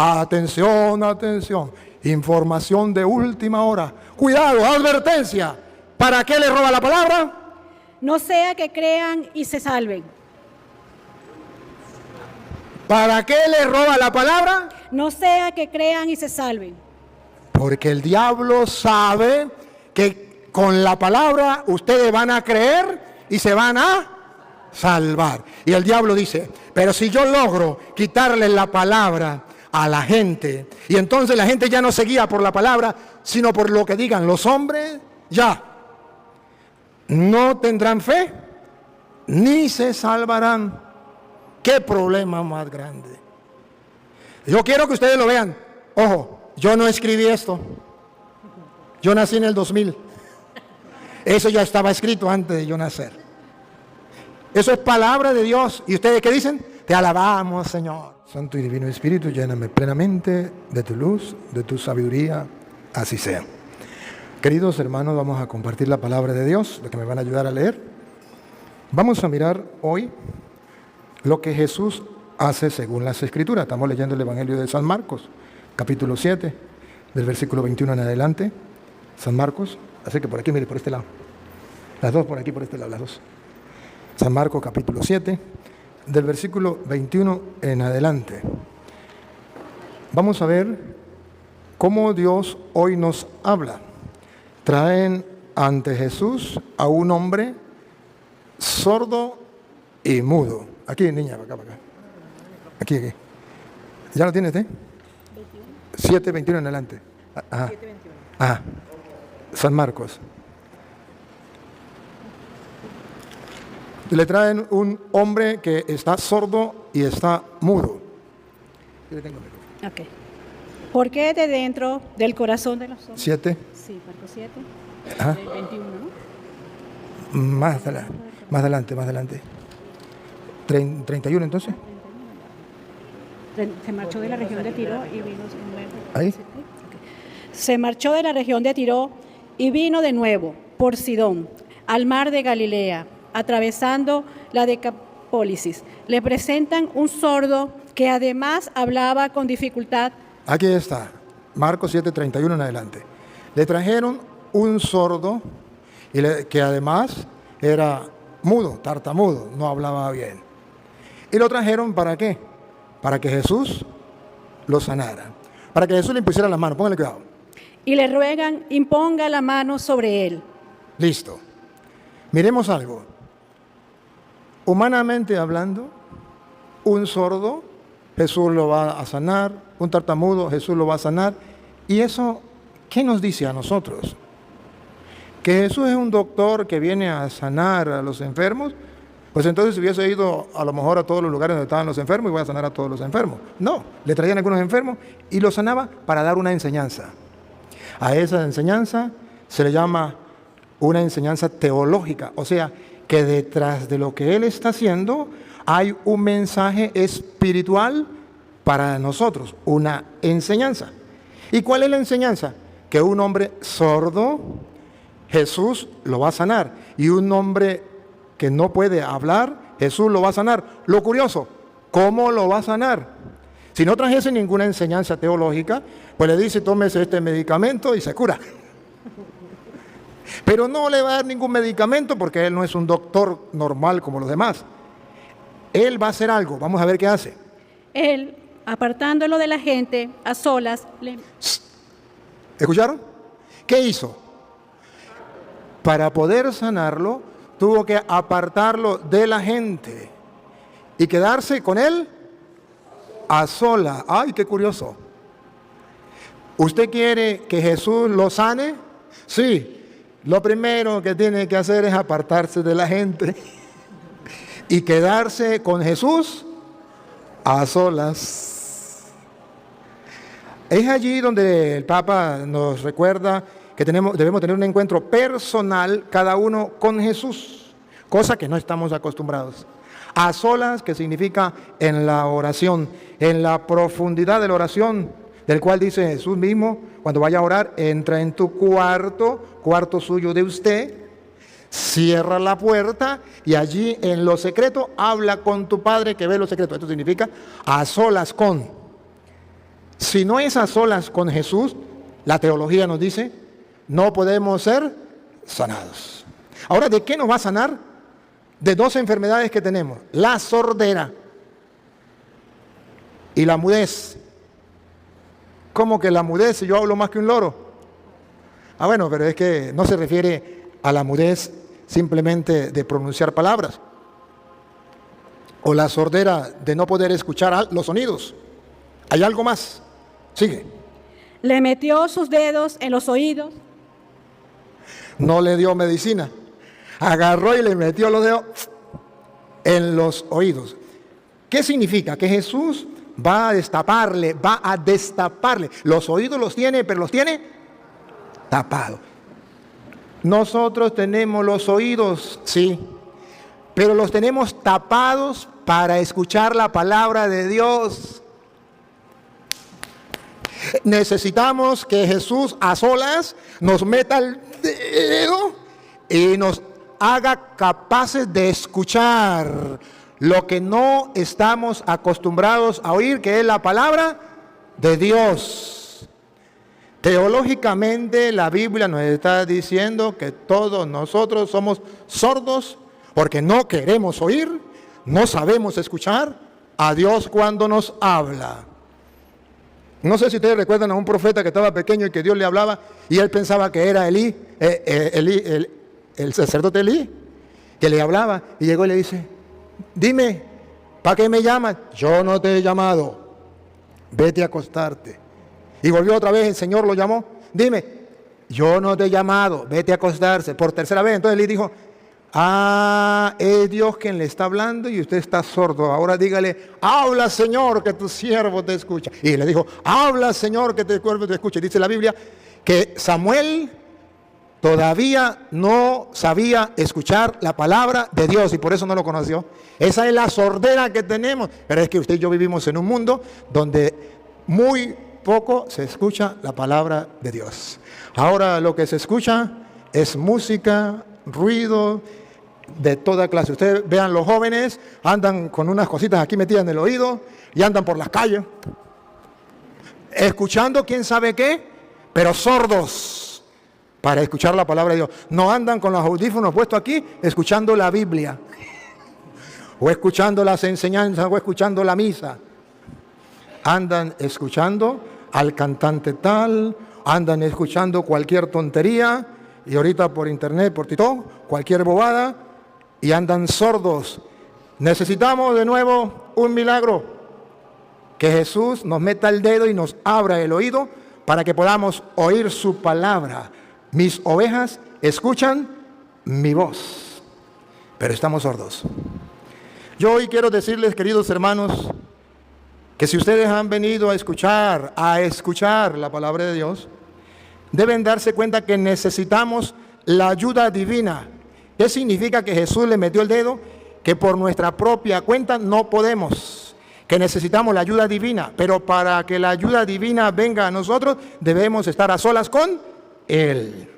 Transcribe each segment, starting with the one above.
Atención, atención. Información de última hora. Cuidado, advertencia. ¿Para qué le roba la palabra? No sea que crean y se salven. ¿Para qué le roba la palabra? No sea que crean y se salven. Porque el diablo sabe que con la palabra ustedes van a creer y se van a salvar. Y el diablo dice, pero si yo logro quitarle la palabra a la gente, y entonces la gente ya no se guía por la palabra, sino por lo que digan los hombres, ya no tendrán fe, ni se salvarán. ¿Qué problema más grande? Yo quiero que ustedes lo vean. Ojo, yo no escribí esto. Yo nací en el 2000. Eso ya estaba escrito antes de yo nacer. Eso es palabra de Dios. ¿Y ustedes qué dicen? Te alabamos, Señor. Santo y Divino Espíritu, lléname plenamente de tu luz, de tu sabiduría. Así sea. Queridos hermanos, vamos a compartir la palabra de Dios, lo que me van a ayudar a leer. Vamos a mirar hoy lo que Jesús hace según las Escrituras. Estamos leyendo el Evangelio de San Marcos, capítulo 7, del versículo 21 en adelante. San Marcos, así que por aquí, mire, por este lado. Las dos por aquí, por este lado, las dos. San Marcos, capítulo 7, del versículo 21 en adelante. Vamos a ver cómo Dios hoy nos habla. Traen ante Jesús a un hombre sordo y mudo. Aquí, niña, para acá. Aquí. ¿Ya lo tienes, 7:21 en adelante. Ajá. Ajá. San Marcos. Le traen un hombre que está sordo y está mudo. Ok. ¿Por qué de dentro del corazón de los hombres? 7. Sí, Marcos 7. Ajá. 21, ¿no? Más adelante. 31 entonces. Se marchó de la región de Tiro y vino de nuevo. ¿Ahí? Okay. Se marchó de la región de Tiro y vino de nuevo por Sidón, al mar de Galilea, atravesando la Decapólisis. Le presentan un sordo que además hablaba con dificultad. Aquí está, Marcos 7:31 en adelante. Le trajeron un sordo que además era mudo, tartamudo, no hablaba bien. ¿Y lo trajeron para qué? Para que Jesús lo sanara. Para que Jesús le impusiera las manos. Póngale cuidado. Y le ruegan, imponga la mano sobre él. Listo. Miremos algo. Humanamente hablando, un sordo, Jesús lo va a sanar. Un tartamudo, Jesús lo va a sanar. ¿Y eso qué nos dice a nosotros? ¿Que Jesús es un doctor que viene a sanar a los enfermos? Pues entonces hubiese ido a lo mejor a todos los lugares donde estaban los enfermos y voy a sanar a todos los enfermos. No, le traían a algunos enfermos y los sanaba para dar una enseñanza. A esa enseñanza se le llama una enseñanza teológica, o sea, que detrás de lo que él está haciendo hay un mensaje espiritual para nosotros, una enseñanza. ¿Y cuál es la enseñanza? Que un hombre sordo, Jesús lo va a sanar, y un hombre que no puede hablar, Jesús lo va a sanar. Lo curioso, ¿cómo lo va a sanar? Si no trajese ninguna enseñanza teológica, pues le dice, tómese este medicamento y se cura. Pero no le va a dar ningún medicamento porque él no es un doctor normal como los demás. Él va a hacer algo, vamos a ver qué hace. Él, apartándolo de la gente, a solas, ¿Escucharon? ¿Qué hizo? Para poder sanarlo, tuvo que apartarlo de la gente y quedarse con él a sola. ¡Ay, qué curioso! ¿Usted quiere que Jesús lo sane? Sí. Lo primero que tiene que hacer es apartarse de la gente y quedarse con Jesús a solas. Es allí donde el Papa nos recuerda que debemos tener un encuentro personal cada uno con Jesús, cosa que no estamos acostumbrados. A solas, que significa en la oración, en la profundidad de la oración, del cual dice Jesús mismo, cuando vaya a orar, entra en tu cuarto suyo de usted, cierra la puerta y allí en lo secreto habla con tu Padre que ve lo secreto. Esto significa a solas con. Si no es a solas con Jesús, la teología nos dice, no podemos ser sanados. Ahora, ¿de qué nos va a sanar? De dos enfermedades que tenemos: la sordera y la mudez. ¿Cómo que la mudez si yo hablo más que un loro? Bueno, pero es que no se refiere a la mudez simplemente de pronunciar palabras, o la sordera de no poder escuchar los sonidos. Hay algo más. Sigue. Le metió sus dedos en los oídos. No le dio medicina. Agarró y le metió los dedos en los oídos. ¿Qué significa? Que Jesús va a destaparle. Los oídos los tiene, pero los tiene tapados. Nosotros tenemos los oídos, sí, pero los tenemos tapados para escuchar la palabra de Dios. Necesitamos que Jesús a solas nos meta el dedo y nos haga capaces de escuchar lo que no estamos acostumbrados a oír, que es la palabra de Dios. Teológicamente la Biblia nos está diciendo que todos nosotros somos sordos porque no queremos oír, no sabemos escuchar a Dios cuando nos habla. No sé si ustedes recuerdan a un profeta que estaba pequeño y que Dios le hablaba y él pensaba que era el sacerdote Elí, que le hablaba, y llegó y le dice: dime, ¿para qué me llamas? Yo no te he llamado, vete a acostarte. Y volvió otra vez, el Señor lo llamó: dime, yo no te he llamado, vete a acostarse. Por tercera vez, entonces Elí dijo: es Dios quien le está hablando y usted está sordo. Ahora dígale: habla, Señor, que tu siervo te escucha. Y le dijo: habla, Señor, que tu siervo te escucha. Dice la Biblia que Samuel todavía no sabía escuchar la palabra de Dios y por eso no lo conoció. Esa es la sordera que tenemos. Pero es que usted y yo vivimos en un mundo donde muy poco se escucha la palabra de Dios. Ahora lo que se escucha es música, ruido de toda clase. Ustedes vean, los jóvenes andan con unas cositas aquí metidas en el oído y andan por las calles escuchando quién sabe qué, pero sordos para escuchar la palabra de Dios. No andan con los audífonos puestos aquí escuchando la Biblia o escuchando las enseñanzas o escuchando la misa. Andan escuchando al cantante tal, andan escuchando cualquier tontería, y ahorita por internet, por TikTok, cualquier bobada, y andan sordos. Necesitamos de nuevo un milagro, que Jesús nos meta el dedo y nos abra el oído para que podamos oír su palabra. Mis ovejas escuchan mi voz, pero estamos sordos. Yo hoy quiero decirles, queridos hermanos, que si ustedes han venido a escuchar la palabra de Dios, deben darse cuenta que necesitamos la ayuda divina. ¿Qué significa que Jesús le metió el dedo? Que por nuestra propia cuenta no podemos, que necesitamos la ayuda divina, pero para que la ayuda divina venga a nosotros, debemos estar a solas con Él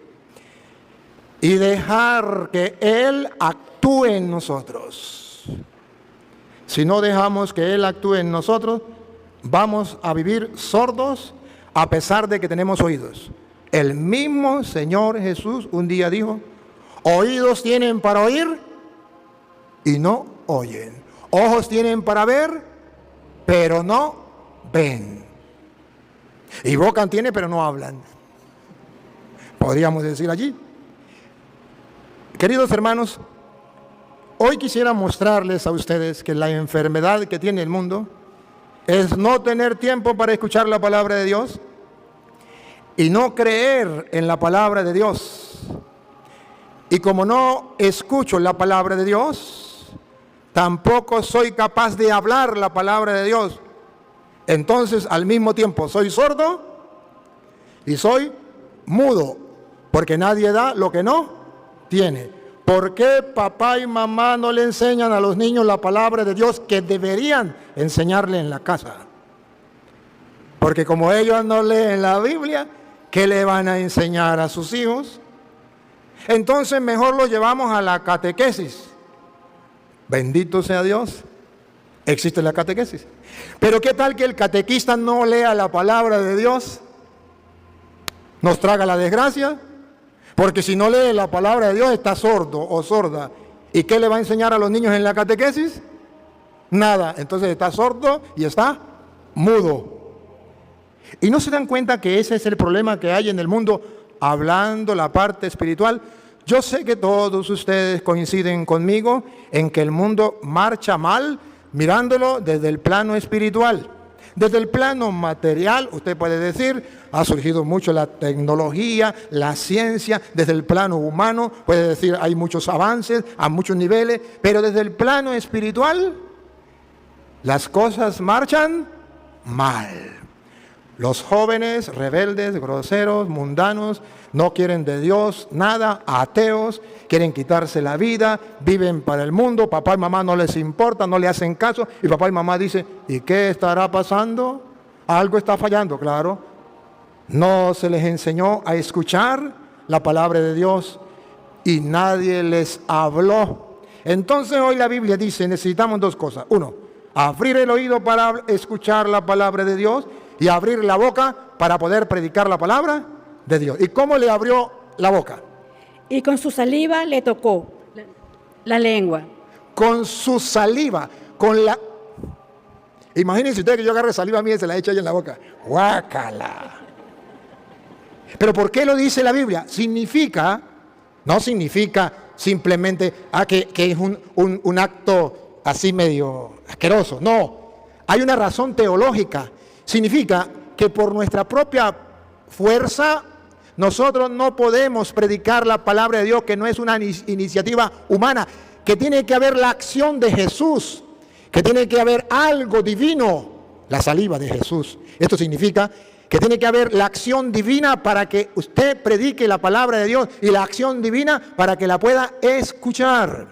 y dejar que Él actúe en nosotros. Si no dejamos que Él actúe en nosotros, vamos a vivir sordos a pesar de que tenemos oídos. El mismo Señor Jesús un día dijo: oídos tienen para oír y no oyen. Ojos tienen para ver, pero no ven. Y boca tiene, pero no hablan. Podríamos decir allí. Queridos hermanos, hoy quisiera mostrarles a ustedes que la enfermedad que tiene el mundo es no tener tiempo para escuchar la palabra de Dios y no creer en la palabra de Dios. Y como no escucho la palabra de Dios, tampoco soy capaz de hablar la palabra de Dios. Entonces, al mismo tiempo, soy sordo y soy mudo, porque nadie da lo que no tiene. ¿Por qué papá y mamá no le enseñan a los niños la palabra de Dios que deberían enseñarle en la casa? Porque como ellos no leen la Biblia, ¿qué le van a enseñar a sus hijos? Entonces mejor lo llevamos a la catequesis. Bendito sea Dios. Existe la catequesis. Pero ¿qué tal que el catequista no lea la palabra de Dios? Nos traga la desgracia. Porque si no lee la palabra de Dios está sordo o sorda. ¿Y qué le va a enseñar a los niños en la catequesis? Nada. Entonces está sordo y está mudo. ¿Y no se dan cuenta que ese es el problema que hay en el mundo? Hablando la parte espiritual. Yo sé que todos ustedes coinciden conmigo en que el mundo marcha mal mirándolo desde el plano espiritual. Desde el plano material, usted puede decir, ha surgido mucho la tecnología, la ciencia. Desde el plano humano, puede decir, hay muchos avances a muchos niveles. Pero desde el plano espiritual, las cosas marchan mal. Los jóvenes rebeldes, groseros, mundanos, no quieren de Dios nada, ateos, quieren quitarse la vida, viven para el mundo, papá y mamá no les importa, no le hacen caso, y papá y mamá dicen, ¿y qué estará pasando? Algo está fallando, claro. No se les enseñó a escuchar la palabra de Dios y nadie les habló. Entonces hoy la Biblia dice, necesitamos dos cosas. Uno, abrir el oído para escuchar la palabra de Dios y abrir la boca para poder predicar la palabra de Dios. ¿Y cómo le abrió la boca? Y con su saliva le tocó la lengua. Con su saliva, con la... Imagínense ustedes que yo agarre saliva mía y se la echo ahí en la boca. ¡Guácala! Pero ¿por qué lo dice la Biblia? No significa simplemente que es un acto así medio asqueroso. No, hay una razón teológica. Significa que por nuestra propia fuerza nosotros no podemos predicar la palabra de Dios, que no es una iniciativa humana, que tiene que haber la acción de Jesús, que tiene que haber algo divino, la saliva de Jesús. Esto significa que tiene que haber la acción divina para que usted predique la palabra de Dios y la acción divina para que la pueda escuchar.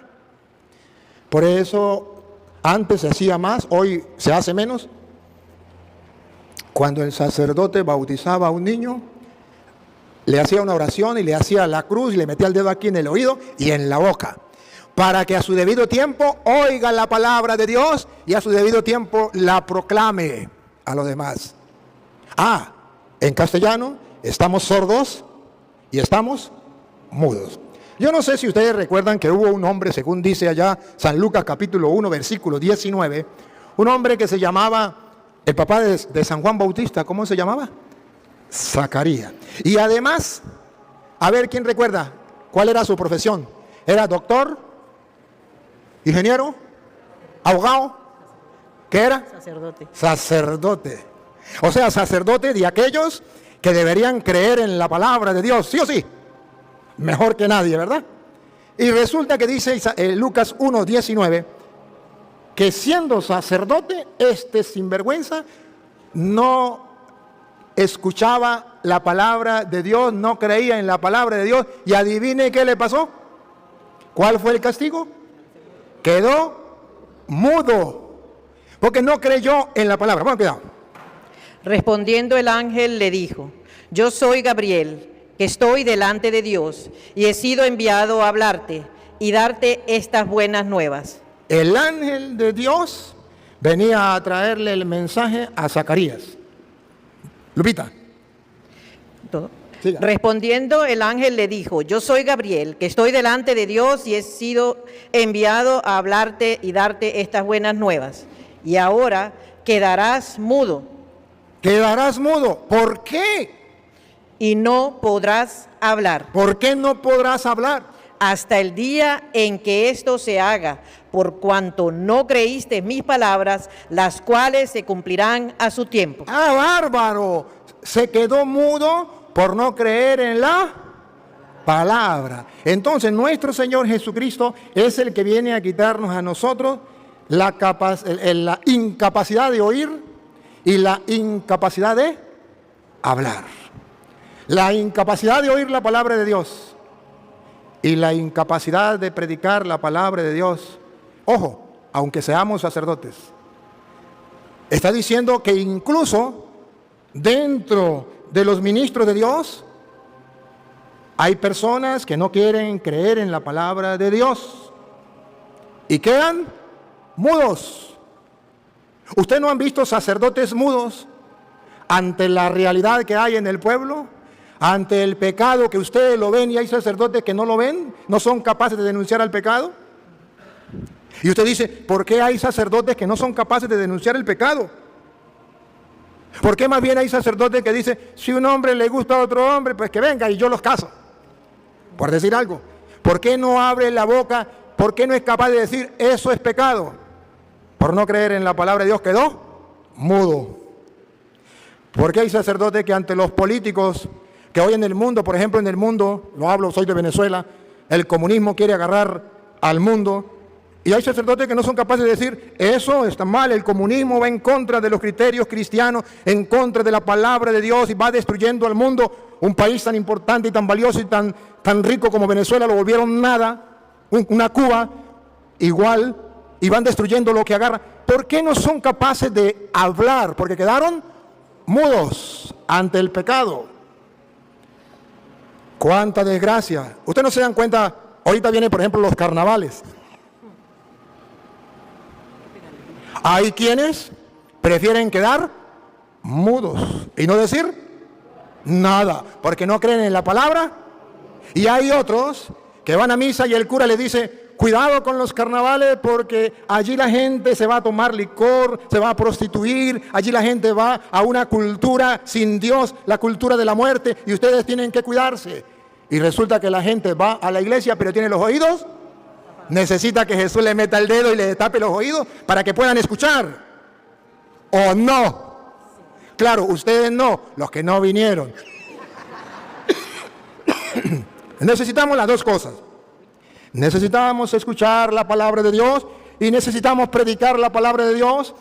Por eso antes se hacía más, hoy se hace menos. Cuando el sacerdote bautizaba a un niño, le hacía una oración y le hacía la cruz y le metía el dedo aquí en el oído y en la boca, para que a su debido tiempo oiga la palabra de Dios y a su debido tiempo la proclame a los demás. En castellano estamos sordos y estamos mudos. Yo no sé si ustedes recuerdan que hubo un hombre, según dice allá San Lucas capítulo 1, versículo 19, un hombre que se llamaba, el papá de San Juan Bautista, ¿cómo se llamaba? Zacarías. Y además, a ver, ¿quién recuerda cuál era su profesión? ¿Era doctor? ¿Ingeniero? ¿Abogado? ¿Qué era? Sacerdote. Sacerdote. O sea, sacerdote de aquellos que deberían creer en la palabra de Dios, sí o sí. Mejor que nadie, ¿verdad? Y resulta que dice Lucas 1:19, que siendo sacerdote, este sinvergüenza no escuchaba la palabra de Dios, no creía en la palabra de Dios, y adivine qué le pasó. ¿Cuál fue el castigo? Quedó mudo, porque no creyó en la palabra. Bueno, cuidado. Respondiendo el ángel le dijo, yo soy Gabriel, que estoy delante de Dios, y he sido enviado a hablarte y darte estas buenas nuevas. El ángel de Dios venía a traerle el mensaje a Zacarías. Lupita. ¿Todo? Siga. Respondiendo el ángel le dijo, yo soy Gabriel, que estoy delante de Dios y he sido enviado a hablarte y darte estas buenas nuevas. Y ahora quedarás mudo. Quedarás mudo. ¿Por qué? Y no podrás hablar. ¿Por qué no podrás hablar? Hasta el día en que esto se haga, por cuanto no creíste mis palabras, las cuales se cumplirán a su tiempo. Bárbaro. Se quedó mudo por no creer en la palabra. Entonces nuestro Señor Jesucristo es el que viene a quitarnos a nosotros la incapacidad de oír y la incapacidad de hablar. La incapacidad de oír la palabra de Dios y la incapacidad de predicar la palabra de Dios. Ojo, aunque seamos sacerdotes. Está diciendo que incluso dentro de los ministros de Dios hay personas que no quieren creer en la palabra de Dios y quedan mudos. ¿Usted no han visto sacerdotes mudos ante la realidad que hay en el pueblo? Ante el pecado que ustedes lo ven y hay sacerdotes que no lo ven, no son capaces de denunciar el pecado. Y usted dice, ¿por qué hay sacerdotes que no son capaces de denunciar el pecado? ¿Por qué más bien hay sacerdotes que dicen, si un hombre le gusta a otro hombre, pues que venga y yo los caso? Por decir algo. ¿Por qué no abre la boca? ¿Por qué no es capaz de decir, eso es pecado? Por no creer en la palabra de Dios quedó mudo. ¿Por qué hay sacerdotes que ante los políticos que hoy en el mundo, por ejemplo en el mundo, lo hablo, soy de Venezuela, el comunismo quiere agarrar al mundo, y hay sacerdotes que no son capaces de decir, eso está mal, el comunismo va en contra de los criterios cristianos, en contra de la palabra de Dios y va destruyendo al mundo? Un país tan importante y tan valioso y tan rico como Venezuela lo volvieron nada, una Cuba igual, y van destruyendo lo que agarran. ¿Por qué no son capaces de hablar? Porque quedaron mudos ante el pecado. ¡Cuánta desgracia! Ustedes no se dan cuenta, ahorita vienen por ejemplo los carnavales. Hay quienes prefieren quedar mudos y no decir nada, porque no creen en la palabra. Y hay otros que van a misa y el cura les dice, cuidado con los carnavales porque allí la gente se va a tomar licor, se va a prostituir, allí la gente va a una cultura sin Dios, la cultura de la muerte, y ustedes tienen que cuidarse. Y resulta que la gente va a la iglesia pero tiene los oídos, necesita que Jesús le meta el dedo y le tape los oídos para que puedan escuchar. ¿O no? Claro, ustedes no, los que no vinieron. Necesitamos las dos cosas. Necesitamos escuchar la palabra de Dios y necesitamos predicar la palabra de Dios,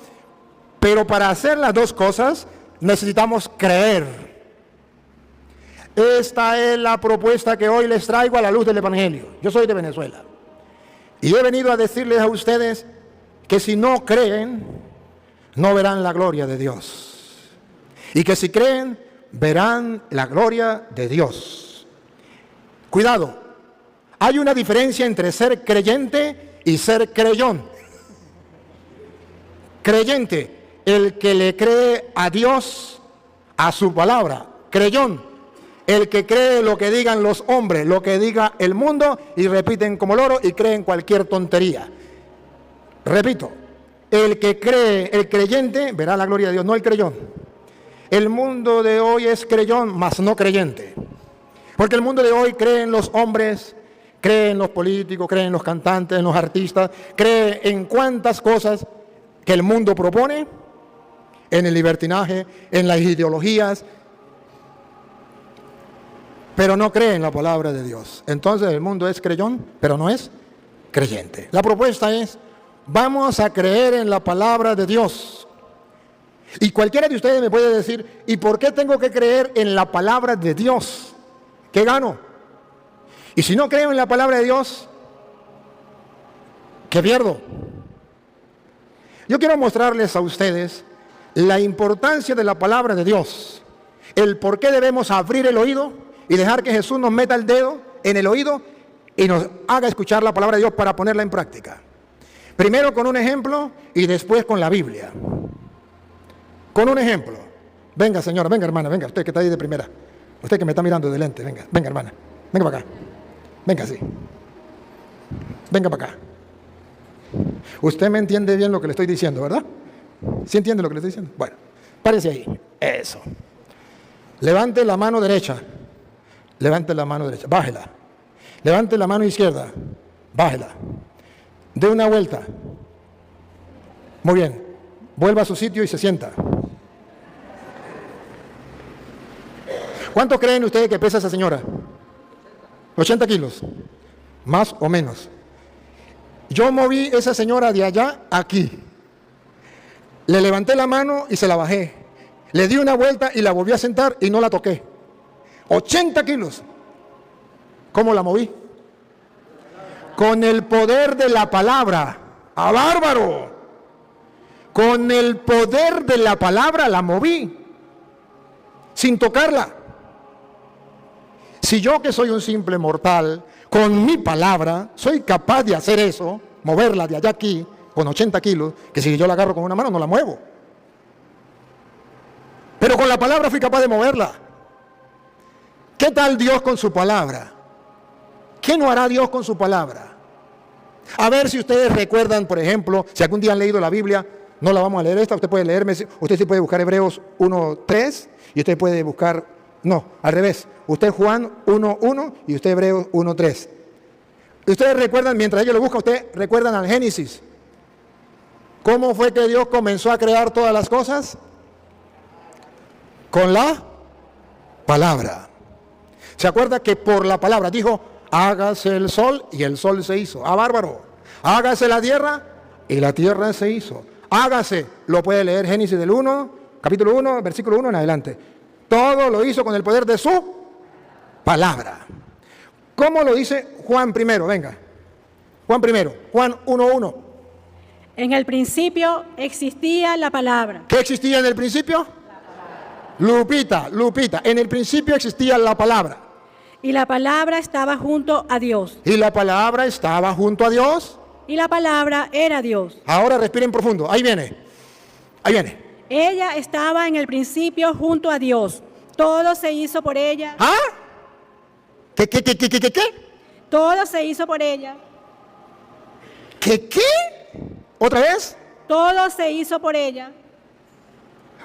pero para hacer las dos cosas necesitamos creer. Esta es la propuesta que hoy les traigo a la luz del Evangelio. Yo soy de Venezuela y he venido a decirles a ustedes que si no creen, no verán la gloria de Dios, y que si creen, verán la gloria de Dios. Cuidado, hay una diferencia entre ser creyente y ser creyón. Creyente, el que le cree a Dios, a su palabra. Creyón, el que cree lo que digan los hombres, lo que diga el mundo, y repiten como loro y creen cualquier tontería. Repito, el que cree, el creyente, verá la gloria de Dios, no el creyón. El mundo de hoy es creyón, mas no creyente. Porque el mundo de hoy cree en los hombres, cree en los políticos, cree en los cantantes, en los artistas, cree en cuantas cosas que el mundo propone, en el libertinaje, en las ideologías, pero no cree en la palabra de Dios. Entonces el mundo es creyón, pero no es creyente. La propuesta es, vamos a creer en la palabra de Dios. Y cualquiera de ustedes me puede decir, ¿y por qué tengo que creer en la palabra de Dios? ¿Qué gano? Y si no creo en la palabra de Dios, ¿qué pierdo? Yo quiero mostrarles a ustedes la importancia de la palabra de Dios, el por qué debemos abrir el oído y dejar que Jesús nos meta el dedo en el oído y nos haga escuchar la palabra de Dios para ponerla en práctica. Primero con un ejemplo y después con la Biblia. Con un ejemplo. Venga, señora, venga, hermana, venga, usted que está ahí de primera. Usted que me está mirando de lente, venga, venga, hermana. Venga para acá. Venga, sí. Venga para acá. Usted me entiende bien lo que le estoy diciendo, ¿verdad? ¿Sí entiende lo que le estoy diciendo? Bueno, párese ahí. Eso. Levante la mano derecha. Levante la mano derecha. Bájela. Levante la mano izquierda. Bájela. Dé una vuelta. Muy bien. Vuelva a su sitio y se sienta. ¿Cuánto creen ustedes que pesa esa señora? 80 kilos. Más o menos. Yo moví esa señora de allá a aquí. Le levanté la mano y se la bajé. Le di una vuelta y la volví a sentar y no la toqué. 80 kilos. ¿Cómo la moví? Con el poder de la palabra. ¡Ah, bárbaro! Con el poder de la palabra la moví. Sin tocarla. Si yo, que soy un simple mortal, con mi palabra soy capaz de hacer eso, moverla de allá a aquí, con 80 kilos, que si yo la agarro con una mano no la muevo. Pero con la palabra fui capaz de moverla. ¿Qué tal Dios con su palabra? ¿Qué no hará Dios con su palabra? A ver si ustedes recuerdan, por ejemplo, si algún día han leído la Biblia, no la vamos a leer esta, usted puede leerme, usted sí puede buscar Hebreos 1:3 y usted puede buscar, no, al revés, usted Juan 1:1 y usted Hebreos 1:3. Ustedes recuerdan, mientras ellos lo buscan, ustedes recuerdan al Génesis. ¿Cómo fue que Dios comenzó a crear todas las cosas? Con la palabra. ¿Se acuerda que por la palabra dijo, hágase el sol y el sol se hizo? ¡Ah, bárbaro! Hágase la tierra y la tierra se hizo. Hágase, lo puede leer Génesis del 1, capítulo 1, versículo 1 en adelante. Todo lo hizo con el poder de su palabra. ¿Cómo lo dice Juan primero? Venga. Juan primero, Juan 1:1. En el principio existía la palabra. ¿Qué existía en el principio? Lupita, en el principio existía la palabra. Y la palabra estaba junto a Dios. Y la palabra estaba junto a Dios. Y la palabra era Dios. Ahora respiren profundo. Ahí viene. Ella estaba en el principio junto a Dios. Todo se hizo por ella. ¿Ah? ¿Qué? Todo se hizo por ella. ¿Qué? ¿Otra vez? Todo se hizo por ella.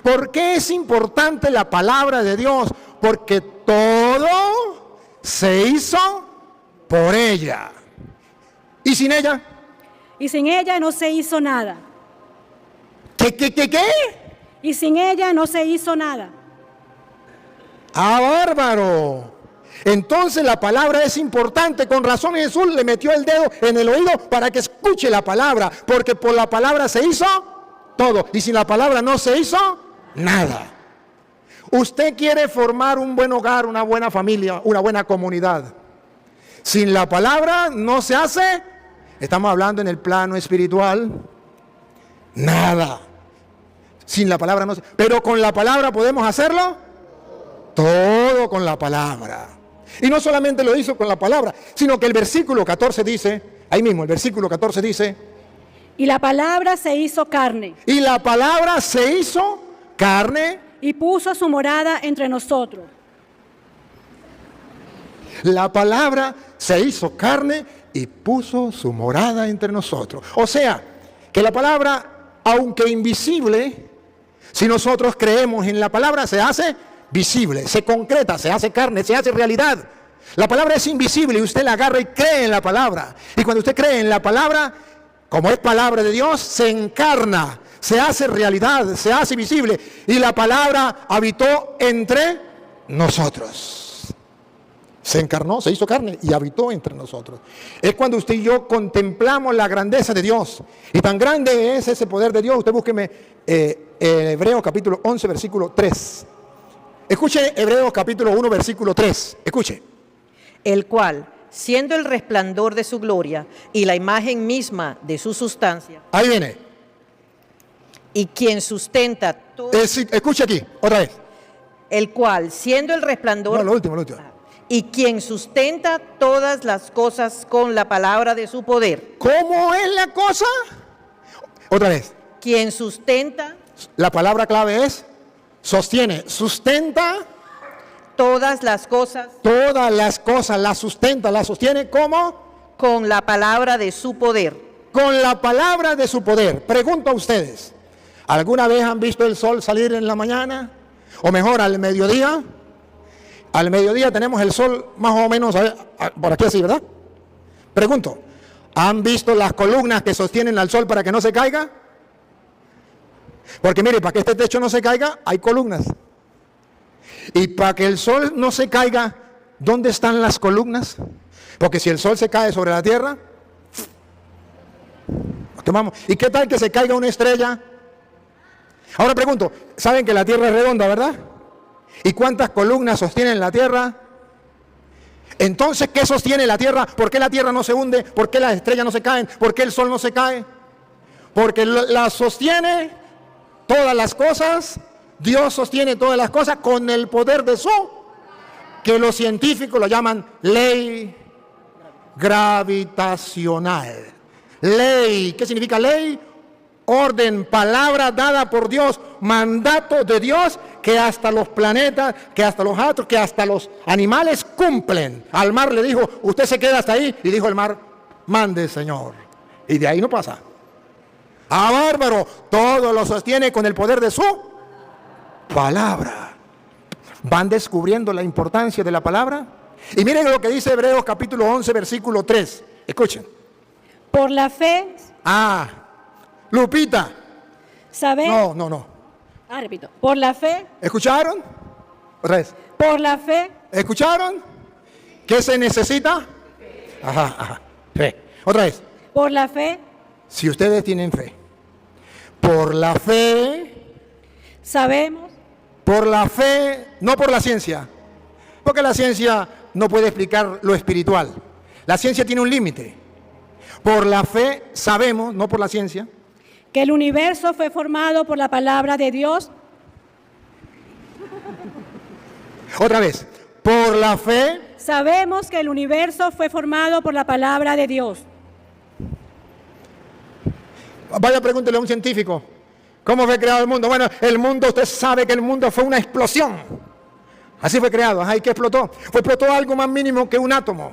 ¿Por qué es importante la palabra de Dios? Porque todo se hizo por ella. ¿Y sin ella? Y sin ella no se hizo nada. ¿Qué? Y sin ella no se hizo nada. ¡Ah, bárbaro! Entonces la palabra es importante. Con razón Jesús le metió el dedo en el oído para que escuche la palabra. Porque por la palabra se hizo todo. Y sin la palabra no se hizo nada. Usted quiere formar un buen hogar, una buena familia, una buena comunidad. Sin la palabra no se hace. Estamos hablando en el plano espiritual. Nada. Sin la palabra no se. Pero con la palabra podemos hacerlo. Todo con la palabra. Y no solamente lo hizo con la palabra, sino que el versículo 14 dice, ahí mismo el versículo 14 dice, y la palabra se hizo carne. Y la palabra se hizo carne. Y puso su morada entre nosotros. La palabra se hizo carne y puso su morada entre nosotros. O sea, que la palabra, aunque invisible, si nosotros creemos en la palabra, se hace visible, se concreta, se hace carne, se hace realidad. La palabra es invisible y usted la agarra y cree en la palabra. Y cuando usted cree en la palabra, como es palabra de Dios, se encarna, se hace realidad, se hace visible. Y la palabra habitó entre nosotros. Se encarnó, se hizo carne y habitó entre nosotros. Es cuando usted y yo contemplamos la grandeza de Dios. Y tan grande es ese poder de Dios. Usted búsqueme Hebreos capítulo 11, versículo 3. Escuche Hebreos capítulo 1, versículo 3. Escuche. El cual, siendo el resplandor de su gloria y la imagen misma de su sustancia. Ahí viene. Y quien sustenta todo. Escuche aquí, otra vez. El cual, siendo el resplandor. No, lo último. Y quien sustenta todas las cosas con la palabra de su poder. ¿Cómo es la cosa? Otra vez. Quien sustenta. La palabra clave es sostiene, sustenta. Todas las cosas. Todas las cosas las sustenta, las sostiene. ¿Cómo? Con la palabra de su poder. Con la palabra de su poder. Pregunto a ustedes, ¿alguna vez han visto el sol salir en la mañana? O mejor, al mediodía. Al mediodía tenemos el sol más o menos por aquí así, ¿verdad? Pregunto, ¿han visto las columnas que sostienen al sol para que no se caiga? Porque mire, para que este techo no se caiga, hay columnas. Y para que el sol no se caiga, ¿dónde están las columnas? Porque si el sol se cae sobre la tierra, ¿y qué tal que se caiga una estrella? Ahora pregunto, ¿saben que la tierra es redonda, verdad? ¿Y cuántas columnas sostienen la tierra? Entonces, ¿qué sostiene la tierra? ¿Por qué la tierra no se hunde? ¿Por qué las estrellas no se caen? ¿Por qué el sol no se cae? Porque la sostiene todas las cosas. Dios sostiene todas las cosas con el poder de su, que los científicos lo llaman ley gravitacional. ley. ¿Qué significa ley? Orden, palabra dada por Dios, mandato de Dios que hasta los planetas, que hasta los astros, que hasta los animales cumplen. Al mar le dijo, usted se queda hasta ahí, y dijo el mar, mande, Señor. Y de ahí no pasa. Ah, bárbaro, todo lo sostiene con el poder de su palabra. ¿Van descubriendo la importancia de la palabra? Y miren lo que dice Hebreos capítulo 11, versículo 3. Escuchen. Por la fe Lupita. sabemos. No. Repito. Por la fe. ¿Escucharon? Otra vez. Por la fe. ¿Escucharon? ¿Qué se necesita? Fe. Otra vez. Por la fe. Si ustedes tienen fe. Por la fe. Sabemos. Por la fe, no por la ciencia. Porque la ciencia no puede explicar lo espiritual. La ciencia tiene un límite. Por la fe sabemos, no por la ciencia, Que el universo fue formado por la palabra de Dios. otra vez, por la fe, Sabemos que el universo fue formado por la palabra de Dios. vaya pregúntele a un científico, ¿cómo fue creado el mundo? Bueno, el mundo, usted sabe que el mundo fue una explosión. Así fue creado, ¿y qué explotó? Explotó algo más mínimo que un átomo.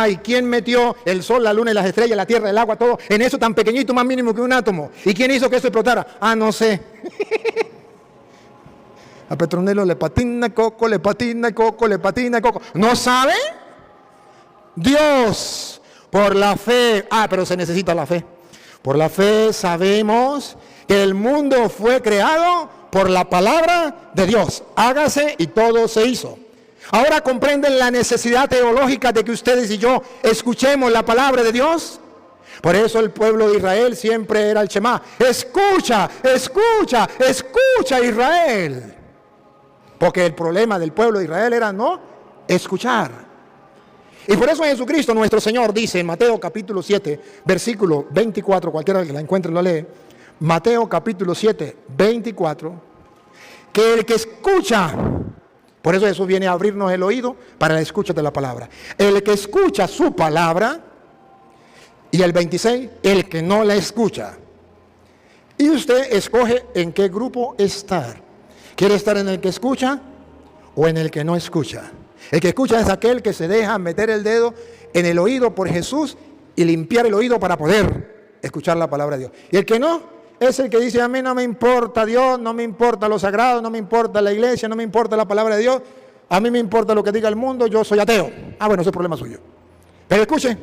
¿Y quién metió el sol, la luna y las estrellas, la tierra, el agua, todo en eso tan pequeñito, más mínimo que un átomo? ¿Y quién hizo que eso explotara? No sé. A Petronilo le patina coco, le patina coco, le patina coco. ¿No sabe? Dios, por la fe. Pero se necesita la fe. Por la fe sabemos que el mundo fue creado por la palabra de Dios. Hágase y todo se hizo. Ahora comprenden la necesidad teológica de que ustedes y yo escuchemos la palabra de Dios. Por eso el pueblo de Israel siempre era el Shema. Escucha, escucha, escucha, Israel. Porque el problema del pueblo de Israel era no escuchar. Y por eso Jesucristo nuestro Señor dice en Mateo capítulo 7, versículo 24, cualquiera que la encuentre lo lee. Mateo capítulo 7, 24, que el que escucha, por eso Jesús viene a abrirnos el oído para la escucha de la palabra. El que escucha su palabra, y el 26, el que no la escucha. Y usted escoge en qué grupo estar. ¿Quiere estar en el que escucha o en el que no escucha? El que escucha es aquel que se deja meter el dedo en el oído por Jesús y limpiar el oído para poder escuchar la palabra de Dios. Y el que no, es el que dice, a mí no me importa Dios, no me importa lo sagrado, no me importa la iglesia, no me importa la palabra de Dios, a mí me importa lo que diga el mundo, yo soy ateo. Bueno, ese es problema suyo. Pero escuche,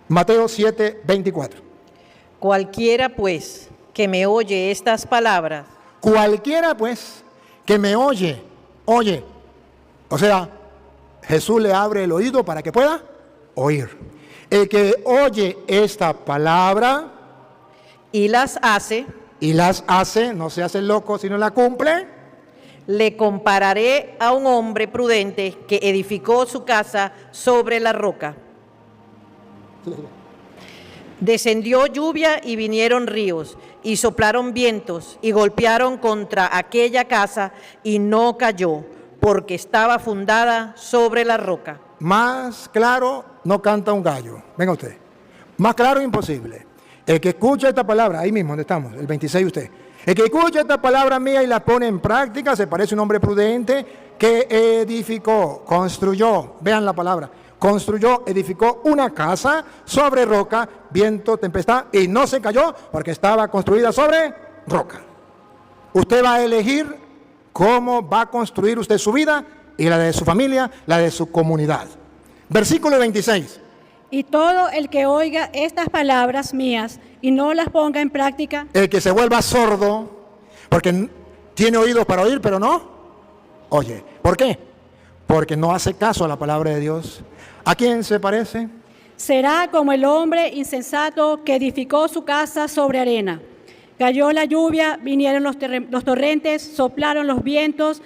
Mateo 7, 24. Cualquiera pues que me oye estas palabras. Cualquiera pues que me oye. O sea, Jesús le abre el oído para que pueda oír. El que oye esta palabra Y las hace, no se hace loco sino la cumple. le compararé a un hombre prudente que edificó su casa sobre la roca. Descendió lluvia y vinieron ríos, y soplaron vientos, y golpearon contra aquella casa, y no cayó, porque estaba fundada sobre la roca. Más claro no canta un gallo. Venga usted. Más claro imposible. El que escucha esta palabra, ahí mismo donde estamos, el 26 usted. El que escucha esta palabra mía y la pone en práctica, se parece a un hombre prudente que edificó, construyó, vean la palabra, construyó, edificó una casa sobre roca, viento, tempestad, y no se cayó porque estaba construida sobre roca. Usted va a elegir cómo va a construir usted su vida y la de su familia, la de su comunidad. Versículo 26. Y todo el que oiga estas palabras mías y no las ponga en práctica, El que se vuelva sordo, porque tiene oídos para oír, pero no oye. ¿Por qué? Porque no hace caso a la palabra de Dios. ¿A quién se parece? será como el hombre insensato que edificó su casa sobre arena. Cayó la lluvia, vinieron los torrentes, soplaron los vientos,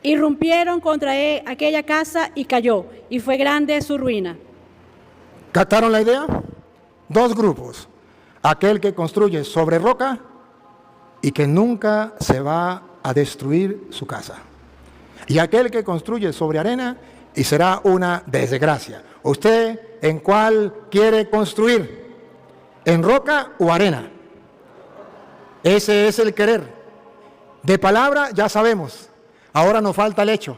irrumpieron contra aquella casa y cayó, y fue grande su ruina. ¿Captaron la idea? Dos grupos. Aquel que construye sobre roca y que nunca se va a destruir su casa. Y aquel que construye sobre arena y será una desgracia. Usted en cuál quiere construir, en roca o arena. Ese es el querer. De palabra ya sabemos, ahora nos falta el hecho.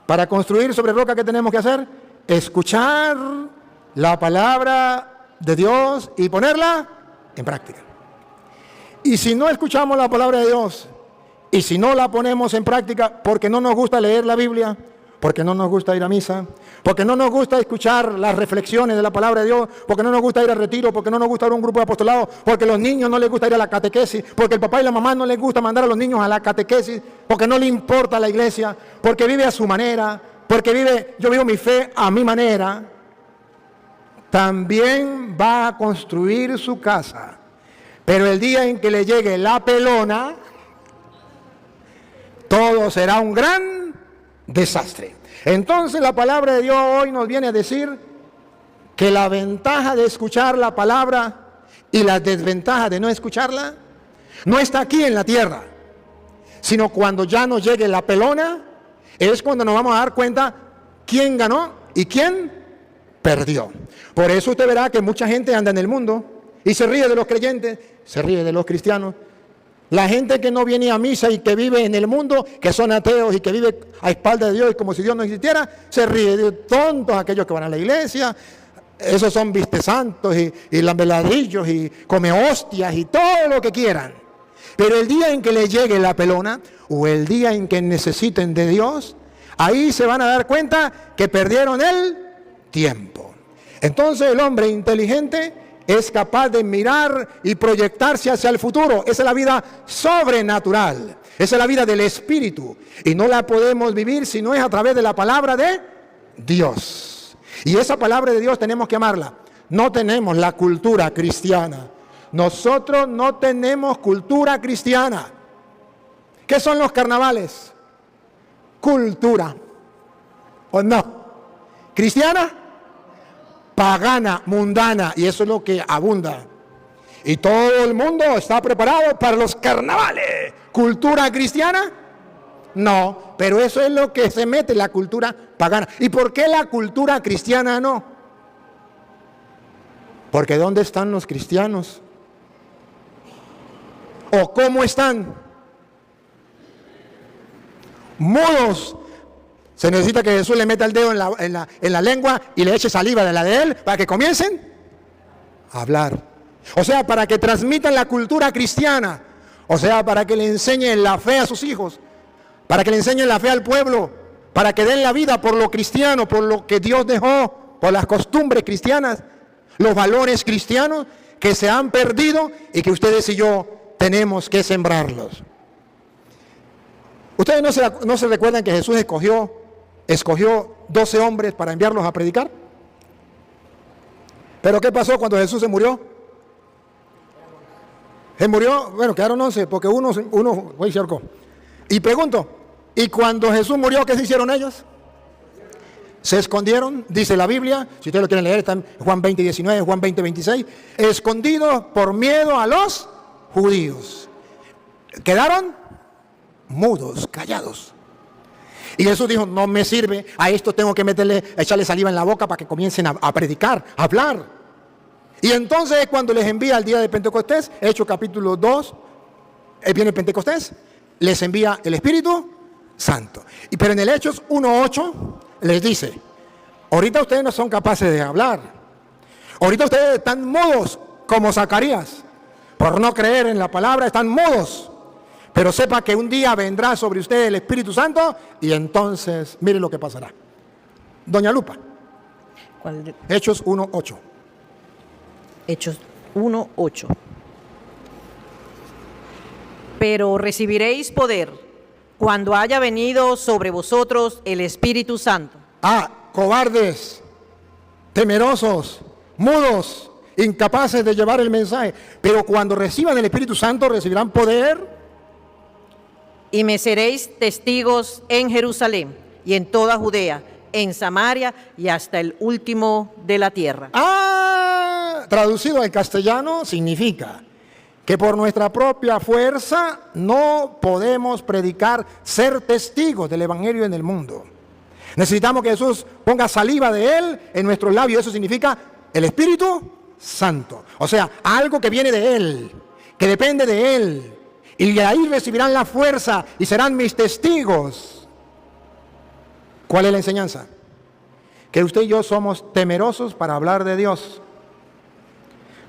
Para construir sobre roca, ¿qué tenemos que hacer? Escuchar la palabra de Dios y ponerla en práctica. Y si no escuchamos la palabra de Dios, y si no la ponemos en práctica, porque no nos gusta leer la Biblia, porque no nos gusta ir a misa, porque no nos gusta escuchar las reflexiones de la palabra de Dios, porque no nos gusta ir al retiro, porque no nos gusta ir a un grupo de apostolado, porque a los niños no les gusta ir a la catequesis, porque el papá y la mamá no les gusta mandar a los niños a la catequesis, porque no le importa la iglesia, porque vive a su manera, porque yo vivo mi fe a mi manera, también va a construir su casa. Pero el día en que le llegue la pelona, todo será un gran desastre. Entonces la palabra de Dios hoy nos viene a decir que la ventaja de escuchar la palabra y la desventaja de no escucharla no está aquí en la tierra, sino cuando ya nos llegue la pelona, es cuando nos vamos a dar cuenta quién ganó y quién perdió. Por eso usted verá que mucha gente anda en el mundo y se ríe de los creyentes, se ríe de los cristianos. La gente que no viene a misa y que vive en el mundo, que son ateos y que vive a espaldas de Dios y como si Dios no existiera, se ríe de tontos aquellos que van a la iglesia. Esos son viste santos y lambeladrillos y come hostias y todo lo que quieran. Pero el día en que les llegue la pelona o el día en que necesiten de Dios, ahí se van a dar cuenta que perdieron el tiempo. Entonces el hombre inteligente es capaz de mirar y proyectarse hacia el futuro. Esa es la vida sobrenatural. Esa es la vida del Espíritu. Y no la podemos vivir si no es a través de la palabra de Dios. Y esa palabra de Dios tenemos que amarla. No tenemos la cultura cristiana. Nosotros no tenemos cultura cristiana. ¿Qué son los carnavales? Cultura. ¿O no? ¿Cristiana? Pagana, mundana, y eso es lo que abunda. Y todo el mundo está preparado para los carnavales. ¿Cultura cristiana? No, pero eso es lo que se mete en la cultura pagana. ¿Y por qué la cultura cristiana no? Porque ¿dónde están los cristianos? ¿O cómo están? Mudos. Se necesita que Jesús le meta el dedo en la lengua y le eche saliva de la de él para que comiencen a hablar. O sea, para que transmitan la cultura cristiana. O sea, para que le enseñen la fe a sus hijos. Para que le enseñen la fe al pueblo. Para que den la vida por lo cristiano, por lo que Dios dejó, por las costumbres cristianas, los valores cristianos que se han perdido y que ustedes y yo tenemos que sembrarlos. ¿Ustedes no se recuerdan que Jesús escogió 12 hombres para enviarlos a predicar? ¿Pero qué pasó cuando Jesús se murió? Se murió, bueno, quedaron 11 porque uno fue y se ahorcó. Y pregunto, ¿y cuando Jesús murió, qué se hicieron ellos? Se escondieron, dice la Biblia, si ustedes lo quieren leer, está en Juan 20, 19, Juan 20, 26, escondidos por miedo a los judíos. Quedaron mudos, callados. Y Jesús dijo, no me sirve, a esto tengo que echarle saliva en la boca para que comiencen a predicar, a hablar. Y entonces cuando les envía el día de Pentecostés, Hechos capítulo 2, viene Pentecostés, les envía el Espíritu Santo. Pero en el Hechos 1:8 les dice, ahorita ustedes no son capaces de hablar. Ahorita ustedes están mudos como Zacarías. Por no creer en la palabra están mudos. Pero sepa que un día vendrá sobre ustedes el Espíritu Santo y entonces mire lo que pasará. Doña Lupa. Hechos 1:8. Hechos 1:8. Pero recibiréis poder cuando haya venido sobre vosotros el Espíritu Santo. Cobardes, temerosos, mudos, incapaces de llevar el mensaje. Pero cuando reciban el Espíritu Santo recibirán poder. Y me seréis testigos en Jerusalén y en toda Judea, en Samaria y hasta el último de la tierra. Traducido al castellano significa que por nuestra propia fuerza no podemos predicar, ser testigos del Evangelio en el mundo. Necesitamos que Jesús ponga saliva de Él en nuestros labios. Eso significa el Espíritu Santo. O sea, algo que viene de Él, que depende de Él. Y de ahí recibirán la fuerza y serán mis testigos. ¿Cuál es la enseñanza? Que usted y yo somos temerosos para hablar de Dios.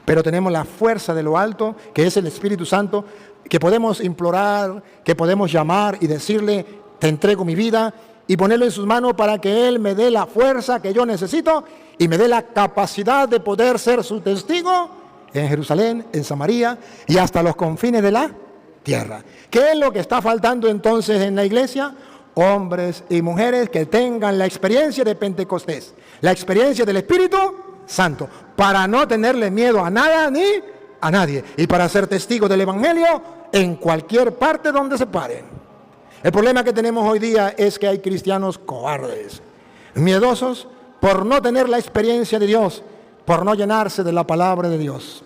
Pero tenemos la fuerza de lo alto, que es el Espíritu Santo, que podemos implorar, que podemos llamar y decirle, te entrego mi vida, y ponerlo en sus manos para que Él me dé la fuerza que yo necesito y me dé la capacidad de poder ser su testigo en Jerusalén, en Samaria y hasta los confines de la tierra. ¿Qué es lo que está faltando entonces en la iglesia? Hombres y mujeres que tengan la experiencia de Pentecostés, la experiencia del Espíritu Santo, para no tenerle miedo a nada ni a nadie y para ser testigos del Evangelio en cualquier parte donde se paren. El problema que tenemos hoy día es que hay cristianos cobardes, miedosos por no tener la experiencia de Dios, por no llenarse de la palabra de Dios.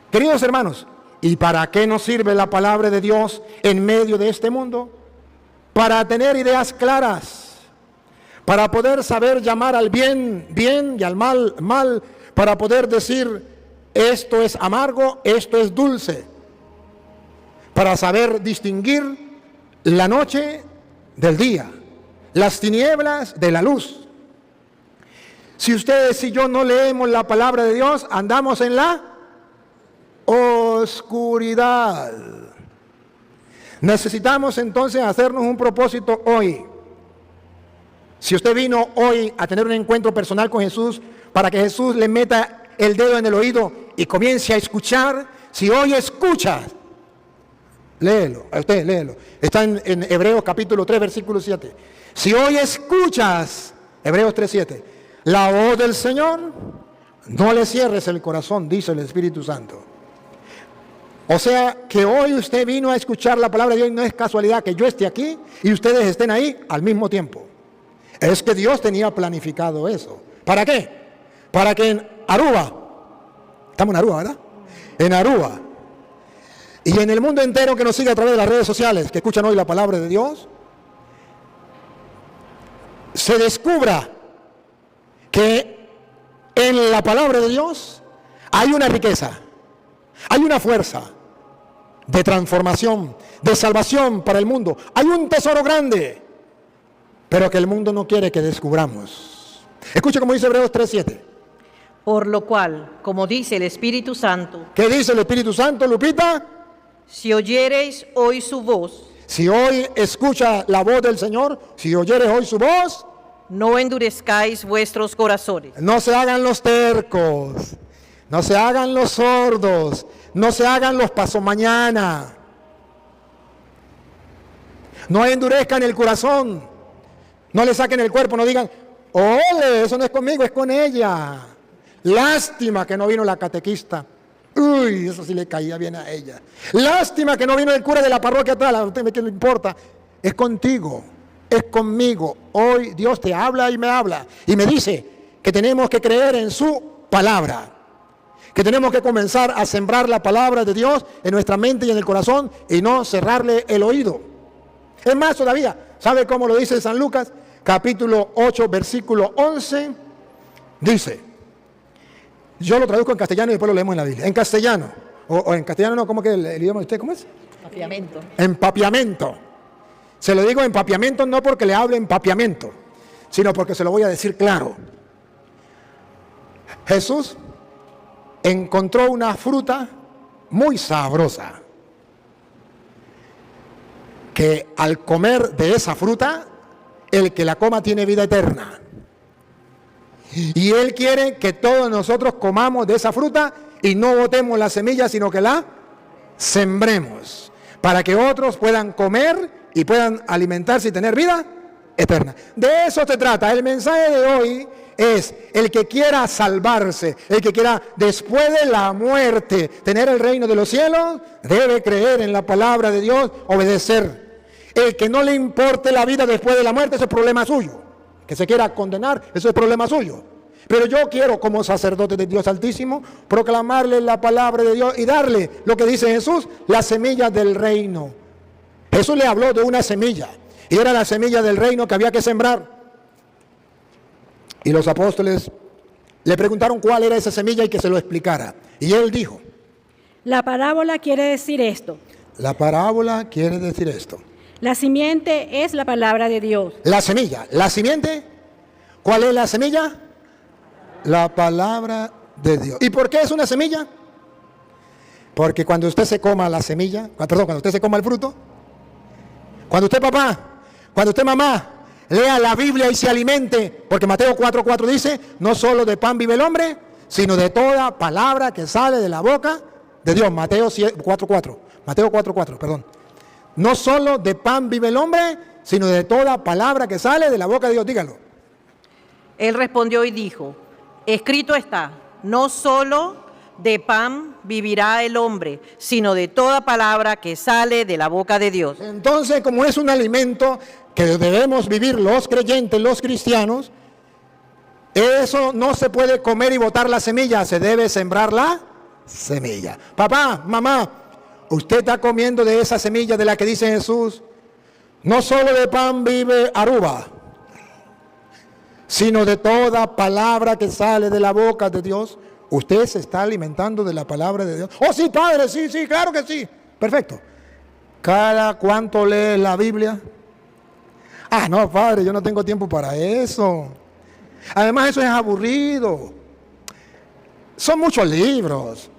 Queridos hermanos, ¿y para qué nos sirve la palabra de Dios en medio de este mundo? Para tener ideas claras, para poder saber llamar al bien, bien y al mal, mal, para poder decir, esto es amargo, esto es dulce, para saber distinguir la noche del día, las tinieblas de la luz. Si ustedes y yo no leemos la palabra de Dios, andamos en la oscuridad. Necesitamos entonces hacernos un propósito hoy. Si usted vino hoy a tener un encuentro personal con Jesús, para que Jesús le meta el dedo en el oído y comience a escuchar, si hoy escuchas, léelo, usted léelo. Está en Hebreos capítulo 3, versículo 7. Si hoy escuchas, Hebreos 3, 7, la voz del Señor, no le cierres el corazón, dice el Espíritu Santo. O sea, que hoy usted vino a escuchar la palabra de Dios y no es casualidad que yo esté aquí y ustedes estén ahí al mismo tiempo. Es que Dios tenía planificado eso. ¿Para qué? Para que en Aruba, estamos en Aruba, ¿verdad? En Aruba, y en el mundo entero que nos sigue a través de las redes sociales, que escuchan hoy la palabra de Dios, se descubra que en la palabra de Dios hay una riqueza, hay una fuerza de transformación, de salvación para el mundo. Hay un tesoro grande, pero que el mundo no quiere que descubramos. Escuche como dice Hebreos 3:7. Por lo cual, como dice el Espíritu Santo. ¿Qué dice el Espíritu Santo, Lupita? Si oyereis hoy su voz. Si hoy escucha la voz del Señor, si oyeres hoy su voz, no endurezcáis vuestros corazones. No se hagan los tercos, no se hagan los sordos, no se hagan los pasomañana. No endurezcan el corazón, no le saquen el cuerpo, no digan, ole, eso no es conmigo, es con ella. Lástima que no vino la catequista. Uy, eso sí le caía bien a ella. Lástima que no vino el cura de la parroquia tal, a usted qué le importa. Es contigo, es conmigo. Hoy Dios te habla y me dice que tenemos que creer en su palabra, que tenemos que comenzar a sembrar la palabra de Dios en nuestra mente y en el corazón y no cerrarle el oído. Es más todavía, ¿sabe cómo lo dice San Lucas? Capítulo 8, versículo 11, dice, yo lo traduzco en castellano y después lo leemos en la Biblia. En castellano, o en castellano no, ¿cómo que el idioma de usted? ¿Cómo es? Empapiamiento. Empapiamiento. Se lo digo empapiamiento no porque le hable empapiamiento, sino porque se lo voy a decir claro. Jesús encontró una fruta muy sabrosa, que al comer de esa fruta, el que la coma tiene vida eterna. Y Él quiere que todos nosotros comamos de esa fruta y no botemos la semilla, sino que la sembremos, para que otros puedan comer y puedan alimentarse y tener vida eterna. De eso se trata. El mensaje de hoy es el que quiera salvarse, el que quiera después de la muerte tener el reino de los cielos, debe creer en la palabra de Dios, obedecer. El que no le importe la vida después de la muerte, eso es problema suyo. Que se quiera condenar, eso es problema suyo. Pero yo quiero, como sacerdote de Dios Altísimo, proclamarle la palabra de Dios y darle lo que dice Jesús, la semilla del reino. Jesús le habló de una semilla, y era la semilla del reino que había que sembrar. Y los apóstoles le preguntaron cuál era esa semilla y que se lo explicara. Y él dijo, La parábola quiere decir esto. la parábola quiere decir esto. La simiente es la palabra de Dios. La semilla, la simiente, ¿cuál es la semilla? La palabra de Dios. ¿Y por qué es una semilla? Porque cuando usted se coma la semilla, cuando usted se coma el fruto, cuando usted papá, cuando usted mamá, lea la Biblia y se alimente, porque Mateo 4:4 dice, no solo de pan vive el hombre, sino de toda palabra que sale de la boca de Dios. Mateo 4:4, perdón. No solo de pan vive el hombre, sino de toda palabra que sale de la boca de Dios. Dígalo. Él respondió y dijo, escrito está, no solo de pan vivirá el hombre, sino de toda palabra que sale de la boca de Dios. Entonces, como es un alimento que debemos vivir los creyentes, los cristianos, eso no se puede comer y botar la semilla, se debe sembrar la semilla. Papá, mamá, usted está comiendo de esa semilla de la que dice Jesús, no solo de pan vive Aruba, sino de toda palabra que sale de la boca de Dios. Usted se está alimentando de la palabra de Dios. Oh, sí, padre, sí, claro que sí. Perfecto. ¿Cada cuánto lee la Biblia? Ah, no, padre, yo no tengo tiempo para eso. Además, eso es aburrido. Son muchos libros.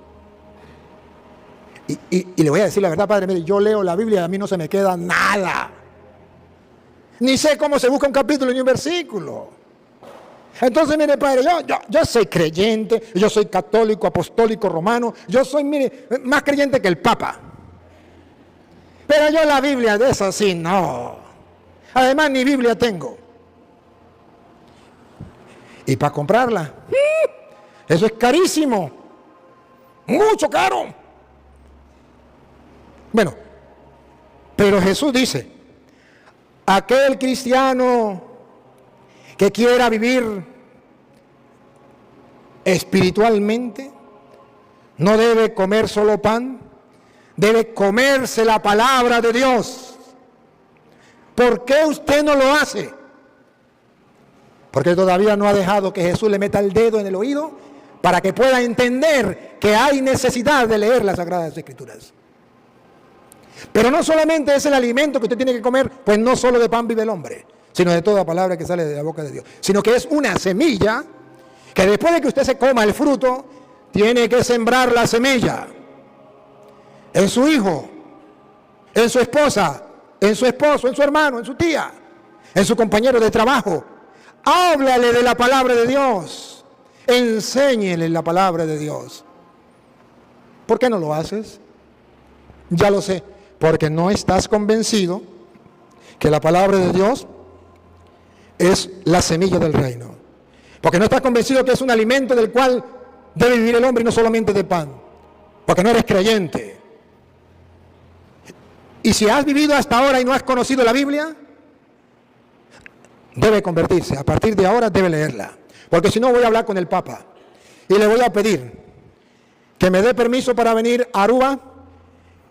Y le voy a decir la verdad, padre, mire, yo leo la Biblia y a mí no se me queda nada. Ni sé cómo se busca un capítulo ni un versículo. Entonces, mire, padre, yo soy creyente, yo soy católico, apostólico, romano, yo soy, mire, más creyente que el Papa. Pero yo la Biblia de eso sí, no. Además, ni Biblia tengo. Y para comprarla, eso es carísimo. Mucho caro. Bueno, pero Jesús dice, aquel cristiano que quiera vivir espiritualmente, no debe comer solo pan, debe comerse la palabra de Dios. ¿Por qué usted no lo hace? Porque todavía no ha dejado que Jesús le meta el dedo en el oído para que pueda entender que hay necesidad de leer las Sagradas Escrituras. Pero no solamente es el alimento que usted tiene que comer, pues no solo de pan vive el hombre, sino de toda palabra que sale de la boca de Dios, sino que es una semilla que después de que usted se coma el fruto, tiene que sembrar la semilla en su hijo, en su esposa, en su esposo, en su hermano, en su tía, en su compañero de trabajo. Háblale de la palabra de Dios, enséñele la palabra de Dios. ¿Por qué no lo haces? Ya lo sé, porque no estás convencido que la palabra de Dios es la semilla del reino. Porque no estás convencido que es un alimento del cual debe vivir el hombre y no solamente de pan. Porque no eres creyente. Y si has vivido hasta ahora y no has conocido la Biblia, debe convertirse. A partir de ahora debe leerla. Porque si no voy a hablar con el Papa. Y le voy a pedir que me dé permiso para venir a Aruba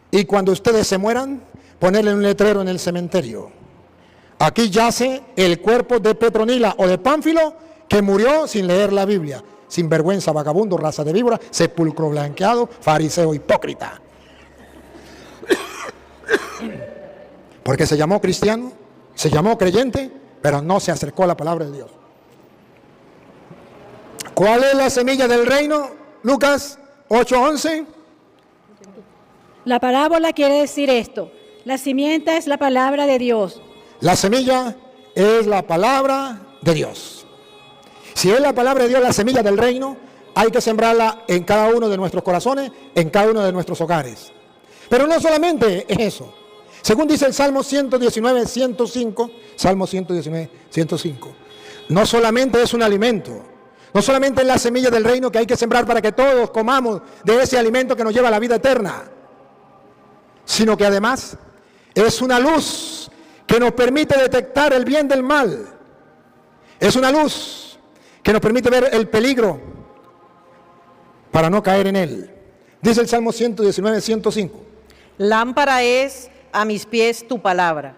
y cuando ustedes se mueran, ponerle un letrero en el cementerio. Aquí yace el cuerpo de Petronila o de Pánfilo que murió sin leer la Biblia. Sin vergüenza, vagabundo, raza de víbora, sepulcro blanqueado, fariseo hipócrita. Porque se llamó cristiano, se llamó creyente, pero no se acercó a la palabra de Dios. ¿Cuál es la semilla del reino? Lucas 8:11. La parábola quiere decir esto. La simiente es la palabra de Dios. La semilla es la palabra de Dios. Si es la palabra de Dios, la semilla del reino, hay que sembrarla en cada uno de nuestros corazones, en cada uno de nuestros hogares. Pero no solamente es eso. Según dice el Salmo 119, 105, Salmo 119, 105, no solamente es un alimento, no solamente es la semilla del reino que hay que sembrar para que todos comamos de ese alimento que nos lleva a la vida eterna, sino que además es una luz que nos permite detectar el bien del mal. Es una luz que nos permite ver el peligro para no caer en él. Dice el Salmo 119, 105. Lámpara es a mis pies tu palabra.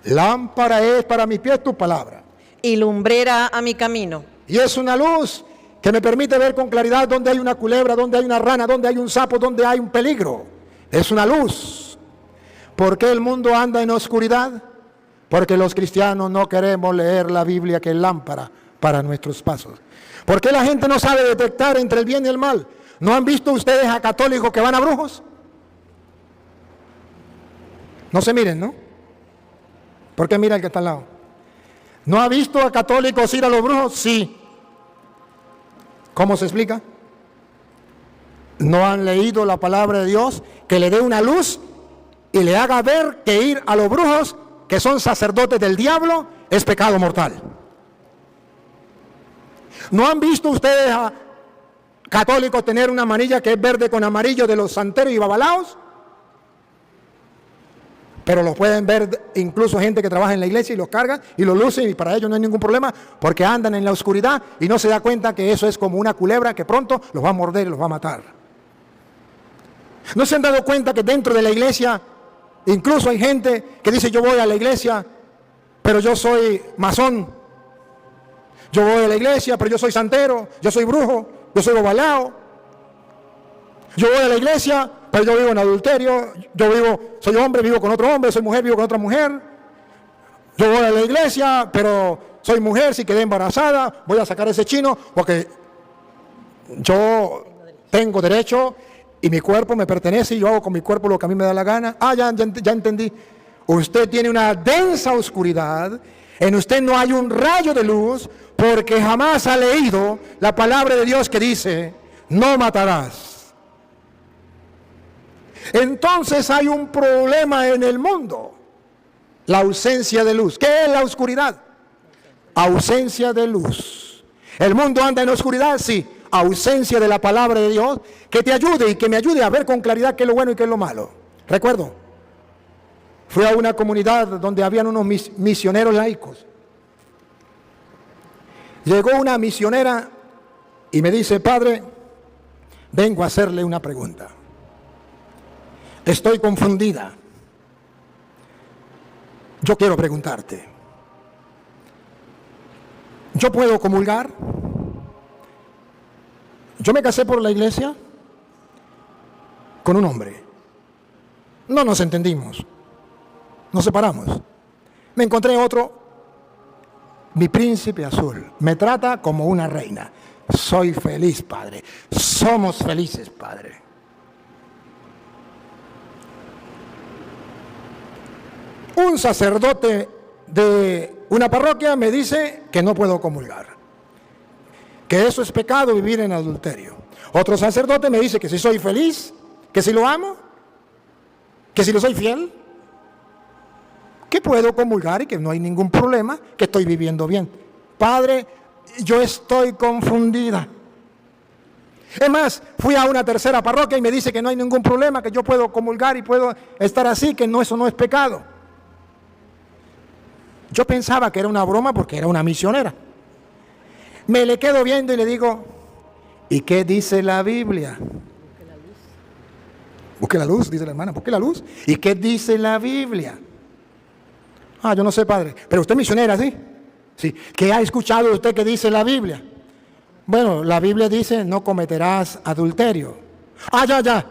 Lámpara es para mis pies tu palabra. y lumbrera a mi camino. Y es una luz que me permite ver con claridad dónde hay una culebra, dónde hay una rana, dónde hay un sapo, dónde hay un peligro. Es una luz. ¿Por qué el mundo anda en oscuridad? Porque los cristianos no queremos leer la Biblia, que es lámpara para nuestros pasos. ¿Por qué la gente no sabe detectar entre el bien y el mal? ¿No han visto ustedes a católicos que van a brujos? No se miren, ¿no? ¿Por qué mira el que está al lado? ¿No ha visto a católicos ir a los brujos? Sí. ¿Cómo se explica? No han leído la palabra de Dios que le dé una luz y le haga ver que ir a los brujos, que son sacerdotes del diablo, es pecado mortal. ¿No han visto ustedes a católicos tener una manilla que es verde con amarillo de los santeros y babalaos? Pero los pueden ver incluso gente que trabaja en la iglesia y los carga y los luce, y para ellos no hay ningún problema porque andan en la oscuridad y no se da cuenta que eso es como una culebra que pronto los va a morder y los va a matar. ¿No se han dado cuenta que dentro de la iglesia incluso hay gente que dice: yo voy a la iglesia, pero yo soy masón? Yo voy a la iglesia, pero yo soy santero, yo soy brujo, yo soy babalao. Yo voy a la iglesia, pero yo vivo en adulterio, soy hombre, vivo con otro hombre, soy mujer, vivo con otra mujer. Yo voy a la iglesia, pero soy mujer, si quedé embarazada, voy a sacar ese chino porque yo tengo derecho y mi cuerpo me pertenece y yo hago con mi cuerpo lo que a mí me da la gana. Ya entendí. Usted tiene una densa oscuridad, en usted no hay un rayo de luz porque jamás ha leído la palabra de Dios que dice: no matarás. Entonces hay un problema en el mundo: la ausencia de luz. ¿Qué es la oscuridad? Ausencia de luz. ¿El mundo anda en oscuridad? Sí. Ausencia de la palabra de Dios que te ayude y que me ayude a ver con claridad qué es lo bueno y qué es lo malo. Recuerdo, fui a una comunidad donde habían unos misioneros laicos. Llegó una misionera y me dice: padre, vengo a hacerle una pregunta. Estoy confundida. Yo quiero preguntarte, ¿yo puedo comulgar? Yo me casé por la iglesia con un hombre. No nos entendimos. Nos separamos. Me encontré otro, mi príncipe azul. Me trata como una reina. Soy feliz, padre. Somos felices, padre. Un sacerdote de una parroquia me dice que no puedo comulgar, que eso es pecado, vivir en adulterio. Otro sacerdote me dice que si soy feliz, que si lo amo, que si lo soy fiel, que puedo comulgar y que no hay ningún problema, que estoy viviendo bien. Padre, yo estoy confundida. Es más, fui a una tercera parroquia y me dice que no hay ningún problema, que yo puedo comulgar y puedo estar así, que no, eso no es pecado. Yo pensaba que era una broma porque era una misionera. Me le quedo viendo y le digo: ¿y qué dice la Biblia? Busque la luz, dice la hermana, busque la luz. ¿Y qué dice la Biblia? Yo no sé, padre, pero usted es misionera, ¿sí? Sí. ¿Qué ha escuchado usted que dice la Biblia? Bueno, la Biblia dice: no cometerás adulterio. Ya.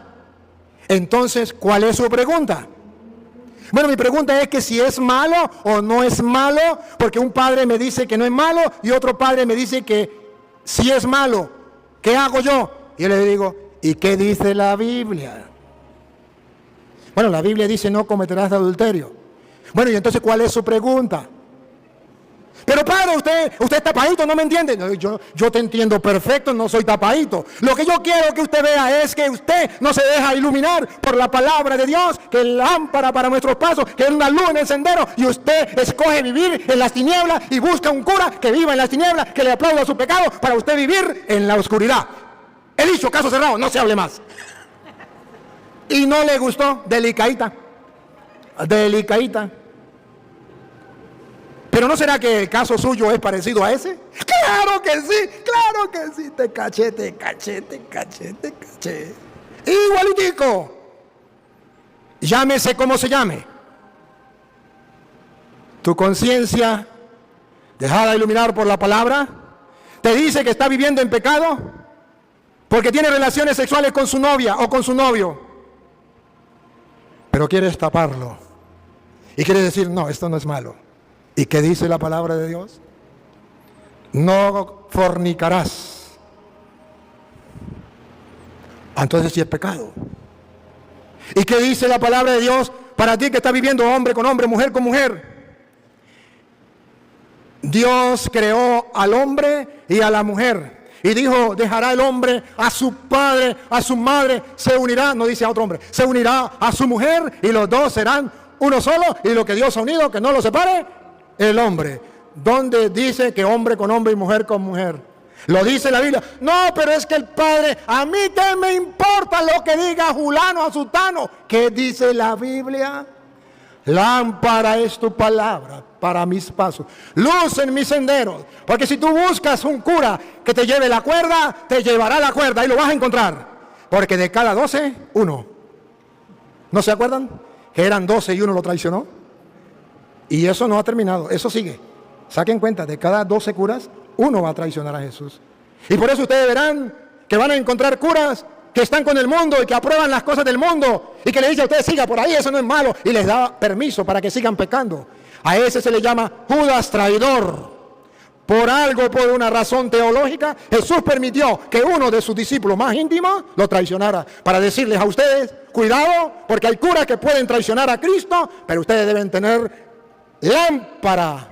Entonces, ¿cuál es su pregunta? Bueno, mi pregunta es que si es malo o no es malo, porque un padre me dice que no es malo y otro padre me dice que sí es malo. ¿Qué hago yo? Y yo le digo: ¿y qué dice la Biblia? Bueno, la Biblia dice: no cometerás adulterio. Bueno, y entonces, ¿cuál es su pregunta? Pero padre, usted es tapadito, ¿no me entiende? No, yo te entiendo perfecto, no soy tapadito. Lo que yo quiero que usted vea es que usted no se deja iluminar por la palabra de Dios, que es lámpara para nuestros pasos, que es una luz en el sendero, y usted escoge vivir en las tinieblas y busca un cura que viva en las tinieblas, que le aplauda su pecado para usted vivir en la oscuridad. He dicho, caso cerrado, no se hable más. Y no le gustó, delicadita. ¿Pero no será que el caso suyo es parecido a ese? ¡Claro que sí! Te caché. Igualitico. Llámese como se llame. Tu conciencia dejada iluminar por la palabra, te dice que está viviendo en pecado porque tiene relaciones sexuales con su novia o con su novio, pero quieres taparlo y quieres decir, no, esto no es malo. ¿Y qué dice la palabra de Dios? No fornicarás. Entonces sí es pecado. ¿Y qué dice la palabra de Dios para ti que estás viviendo hombre con hombre, mujer con mujer? Dios creó al hombre y a la mujer y dijo, dejará el hombre a su padre, a su madre, se unirá, no dice a otro hombre, se unirá a su mujer y los dos serán uno solo, y lo que Dios ha unido, que no lo separe el hombre. ¿Dónde dice que hombre con hombre y mujer con mujer? Lo dice la Biblia. No, pero es que el Padre, a mí qué me importa lo que diga fulano a sutano. ¿Qué dice la Biblia? Lámpara es tu palabra para mis pasos, luz en mis senderos. Porque si tú buscas un cura que te lleve la cuerda, te llevará la cuerda y lo vas a encontrar. Porque de cada 12, uno. ¿No se acuerdan? Que eran 12 y uno lo traicionó. Y eso no ha terminado, eso sigue. Saquen cuenta, de cada 12 curas, uno va a traicionar a Jesús. Y por eso ustedes verán que van a encontrar curas que están con el mundo y que aprueban las cosas del mundo y que le dicen a ustedes, siga por ahí, eso no es malo, y les da permiso para que sigan pecando. A ese se le llama Judas traidor. Por algo, por una razón teológica, Jesús permitió que uno de sus discípulos más íntimos lo traicionara, para decirles a ustedes, cuidado, porque hay curas que pueden traicionar a Cristo, pero ustedes deben tener lámpara,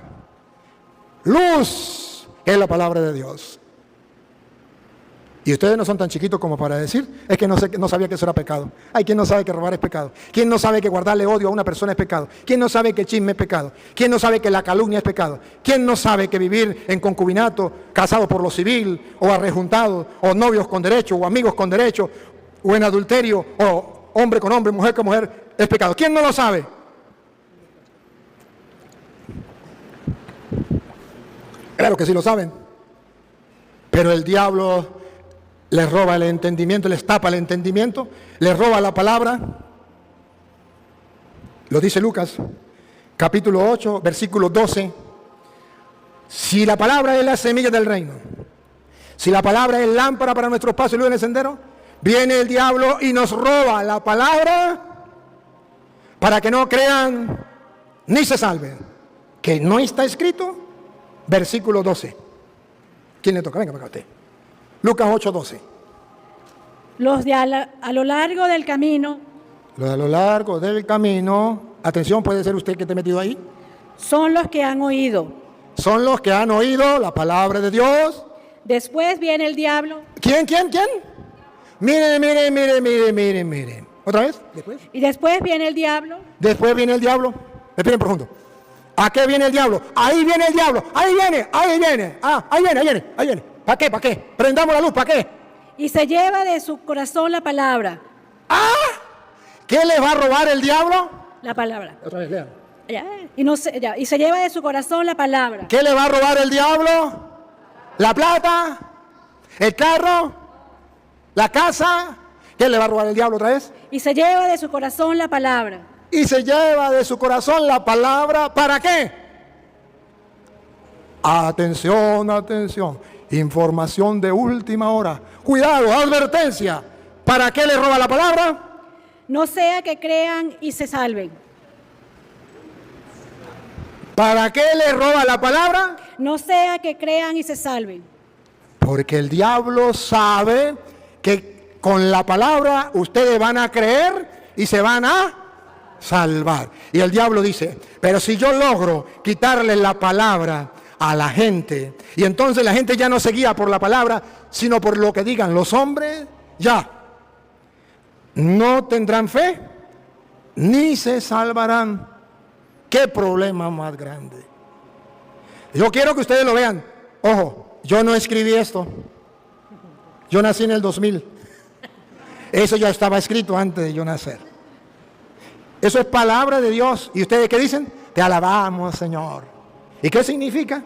luz, que es la palabra de Dios. Y ustedes no son tan chiquitos como para decir, es que no sabía que eso era pecado. Hay quien no sabe que robar es pecado. ¿Quién no sabe que guardarle odio a una persona es pecado? ¿Quién no sabe que el chisme es pecado? ¿Quién no sabe que la calumnia es pecado? ¿Quién no sabe que vivir en concubinato, casado por lo civil, o arrejuntado, o novios con derecho, o amigos con derecho, o en adulterio, o hombre con hombre, mujer con mujer, es pecado? ¿Quién no lo sabe? Claro que sí lo saben. Pero el diablo les roba el entendimiento, les tapa el entendimiento, les roba la palabra. Lo dice Lucas, capítulo 8, versículo 12. Si la palabra es la semilla del reino, si la palabra es lámpara para nuestros pasos y luz en el sendero, viene el diablo y nos roba la palabra para que no crean ni se salven. Que no está escrito, versículo 12. ¿Quién le toca? Venga, para acá usted. Lucas 8:12. Los de a lo largo del camino. Los de a lo largo del camino. Atención, puede ser usted que esté metido ahí. Son los que han oído. Son los que han oído la palabra de Dios. Después viene el diablo. ¿Quién? Miren. ¿Otra vez? ¿Después? Y después viene el diablo. Después viene el diablo. Respiren profundo. ¿A qué viene el diablo? Ahí viene el diablo. Ahí viene. Ahí viene. ¿Para qué? Prendamos la luz, ¿para qué? Y se lleva de su corazón la palabra. ¿Qué le va a robar el diablo? La palabra. Otra vez, lean. Y se lleva de su corazón la palabra. ¿Qué le va a robar el diablo? ¿La plata? ¿El carro? ¿La casa? ¿Qué le va a robar el diablo otra vez? Y se lleva de su corazón la palabra. Y se lleva de su corazón la palabra, ¿para qué? Atención. Información de última hora. Cuidado, advertencia. ¿Para qué le roba la palabra? No sea que crean y se salven. ¿Para qué le roba la palabra? No sea que crean y se salven. Porque el diablo sabe que con la palabra ustedes van a creer y se van a salvar. Y el diablo dice, pero si yo logro quitarle la palabra a la gente, y entonces la gente ya no se guía por la palabra, sino por lo que digan los hombres, ya no tendrán fe, ni se salvarán. ¿Qué problema más grande? Yo quiero que ustedes lo vean. Ojo, yo no escribí esto. Yo nací en el 2000. Eso ya estaba escrito antes de yo nacer. Eso es palabra de Dios. ¿Y ustedes qué dicen? Te alabamos, Señor. ¿Y qué significa?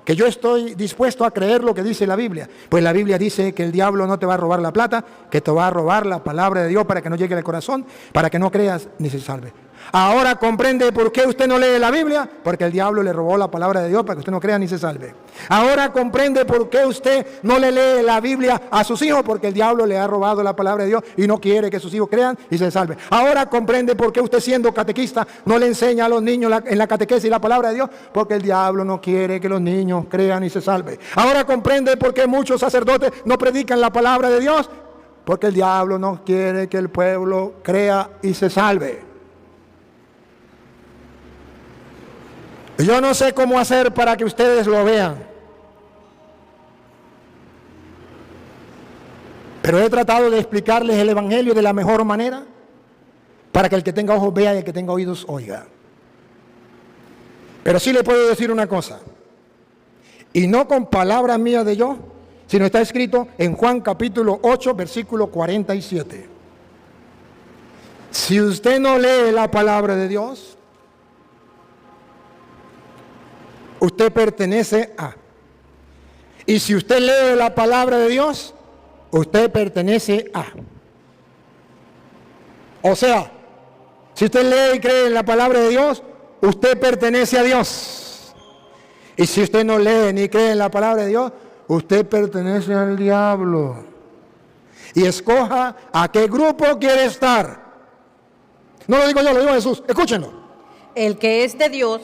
Que yo estoy dispuesto a creer lo que dice la Biblia. Pues la Biblia dice que el diablo no te va a robar la plata, que te va a robar la palabra de Dios para que no llegue al corazón, para que no creas ni se salve. Ahora comprende por qué usted no lee la Biblia, porque el diablo le robó la palabra de Dios para que usted no crea ni se salve. Ahora comprende por qué usted no le lee la Biblia a sus hijos, porque el diablo le ha robado la palabra de Dios y no quiere que sus hijos crean y se salven. Ahora comprende por qué usted, siendo catequista, no le enseña a los niños en la catequesis la palabra de Dios, porque el diablo no quiere que los niños crean y se salven. Ahora comprende por qué muchos sacerdotes no predican la palabra de Dios, porque el diablo no quiere que el pueblo crea y se salve. Yo no sé cómo hacer para que ustedes lo vean, pero he tratado de explicarles el Evangelio de la mejor manera para que el que tenga ojos vea y el que tenga oídos oiga. Pero sí le puedo decir una cosa, y no con palabras mías de yo, sino está escrito en Juan capítulo 8, versículo 47. Si usted no lee la palabra de Dios, usted pertenece a. Y si usted lee la palabra de Dios, usted pertenece a. O sea, si usted lee y cree en la palabra de Dios, usted pertenece a Dios. Y si usted no lee ni cree en la palabra de Dios, usted pertenece al diablo. Y escoja a qué grupo quiere estar. No lo digo yo, lo digo Jesús. Escúchenlo. El que es de Dios.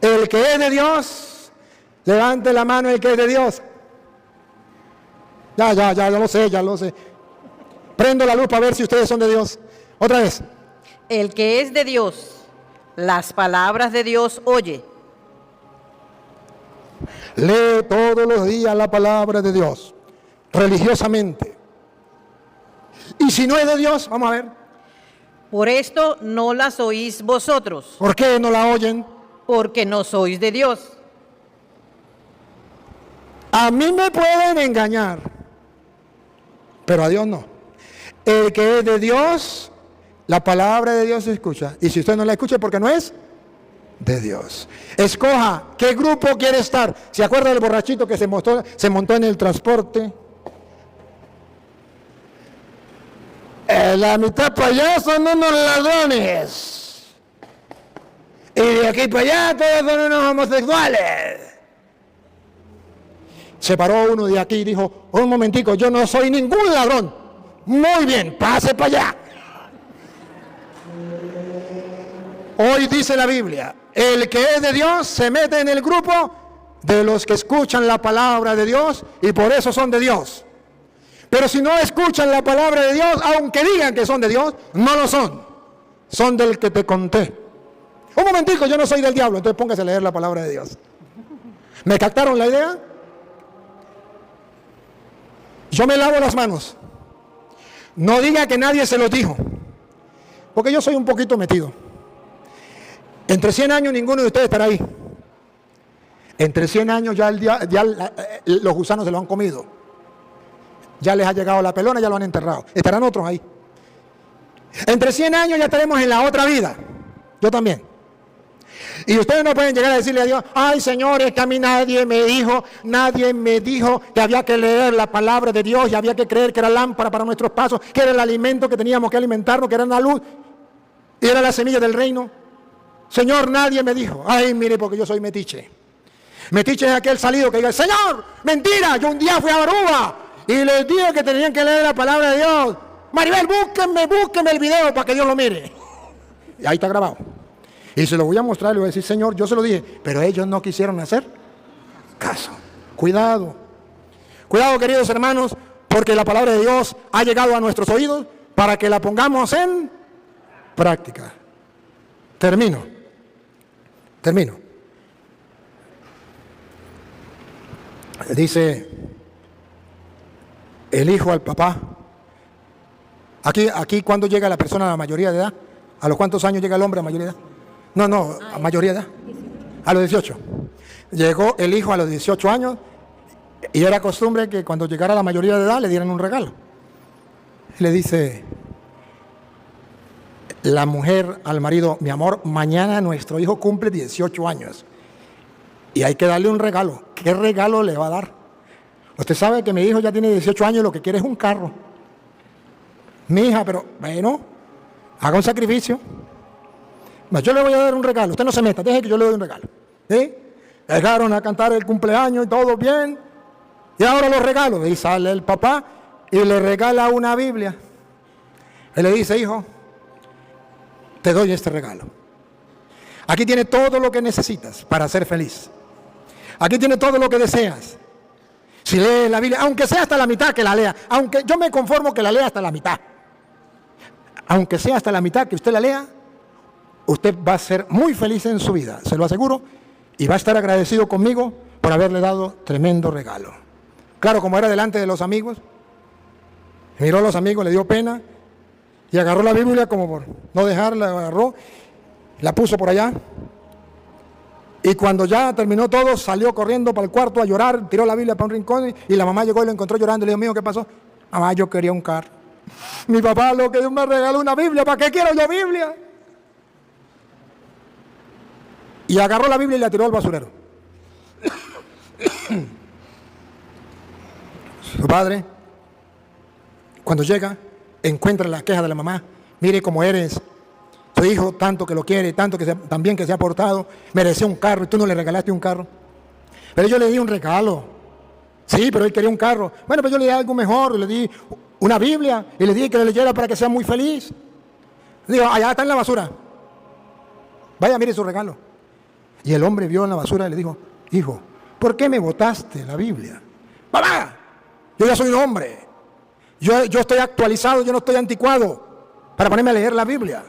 El que es de Dios, levante la mano el que es de Dios. Ya lo sé. Prendo la luz para ver si ustedes son de Dios. Otra vez. El que es de Dios, las palabras de Dios oye. Lee todos los días la palabra de Dios, religiosamente. Y si no es de Dios, vamos a ver. Por esto no las oís vosotros. ¿Por qué no la oyen? Porque no sois de Dios. A mí me pueden engañar, pero a Dios no. El que es de Dios, la palabra de Dios se escucha. Y si usted no la escucha, porque no es de Dios. Escoja qué grupo quiere estar. ¿Se acuerda del borrachito que se montó en el transporte? La mitad para allá son unos ladrones. Y de aquí para allá todos son unos homosexuales. Se paró uno de aquí y dijo, un momentico, yo no soy ningún ladrón. Muy bien, pase para allá. Hoy dice la Biblia, el que es de Dios se mete en el grupo de los que escuchan la palabra de Dios y por eso son de Dios. Pero si no escuchan la palabra de Dios, aunque digan que son de Dios, no lo son. Son del que te conté. Un momentico, yo no soy del diablo, entonces póngase a leer la palabra de Dios. ¿Me captaron la idea? Yo me lavo las manos. No diga que nadie se los dijo, porque yo soy un poquito metido. Entre 100 años ninguno de ustedes estará ahí. Entre 100 años ya los gusanos se lo han comido. Ya les ha llegado la pelona, ya lo han enterrado. Estarán otros ahí. Entre 100 años ya estaremos en la otra vida. Yo también. Y ustedes no pueden llegar a decirle a Dios, ay señores, que a mí nadie me dijo que había que leer la palabra de Dios y había que creer que era lámpara para nuestros pasos, que era el alimento que teníamos que alimentarnos, que era la luz y era la semilla del reino. Señor, nadie me dijo. Ay, mire, porque yo soy metiche. Metiche es aquel salido que diga, Señor, mentira, yo un día fui a Aruba y les dije que tenían que leer la palabra de Dios. Maribel, búsquenme el video para que Dios lo mire. Y ahí está grabado. Y se lo voy a mostrar y le voy a decir, Señor, yo se lo dije, pero ellos no quisieron hacer caso. Cuidado. Cuidado, queridos hermanos, porque la palabra de Dios ha llegado a nuestros oídos para que la pongamos en práctica. Termino. Dice el hijo al papá. Aquí ¿cuándo llega la persona a la mayoría de edad? ¿A los cuántos años llega el hombre a mayoría de edad? No, a mayoría de edad. A los 18. Llegó el hijo a los 18 años y era costumbre que cuando llegara a la mayoría de edad le dieran un regalo. Le dice la mujer al marido, mi amor, mañana nuestro hijo cumple 18 años y hay que darle un regalo. ¿Qué regalo le va a dar? Usted sabe que mi hijo ya tiene 18 años y lo que quiere es un carro. Mi hija, pero bueno, haga un sacrificio. Yo le voy a dar un regalo, usted no se meta, deje que yo le doy un regalo. ¿Sí? Llegaron a cantar el cumpleaños y todo bien. Y ahora los regalos. Y sale el papá y le regala una Biblia. Él le dice, hijo, te doy este regalo. Aquí tiene todo lo que necesitas para ser feliz. Aquí tiene todo lo que deseas. Si lees la Biblia, aunque sea hasta la mitad, que la lea. Aunque yo me conformo que la lea hasta la mitad. Aunque sea hasta la mitad que usted la lea, usted va a ser muy feliz en su vida, se lo aseguro, y va a estar agradecido conmigo por haberle dado tremendo regalo. Claro, como era delante de los amigos, miró a los amigos, le dio pena, y agarró la Biblia como por no dejarla, agarró, la puso por allá, y cuando ya terminó todo, salió corriendo para el cuarto a llorar, tiró la Biblia para un rincón, y la mamá llegó y lo encontró llorando, y le dijo, mijo, ¿qué pasó? Mamá, yo quería un carro. Mi papá lo que me regaló una Biblia, ¿para qué quiero yo Biblia? Y agarró la Biblia y la tiró al basurero. Su padre, cuando llega, encuentra la queja de la mamá. Mire cómo eres. Tu hijo tanto que lo quiere, tanto que también que se ha portado, merecía un carro y tú no le regalaste un carro. Pero yo le di un regalo. Sí, pero él quería un carro. Bueno, pues yo le di algo mejor, le di una Biblia y le dije que le leyera para que sea muy feliz. Digo, allá está en la basura. Vaya, mire su regalo. Y el hombre vio en la basura y le dijo, hijo, ¿por qué me botaste la Biblia? ¡Papá! Yo ya soy un hombre. Yo estoy actualizado, yo no estoy anticuado para ponerme a leer la Biblia.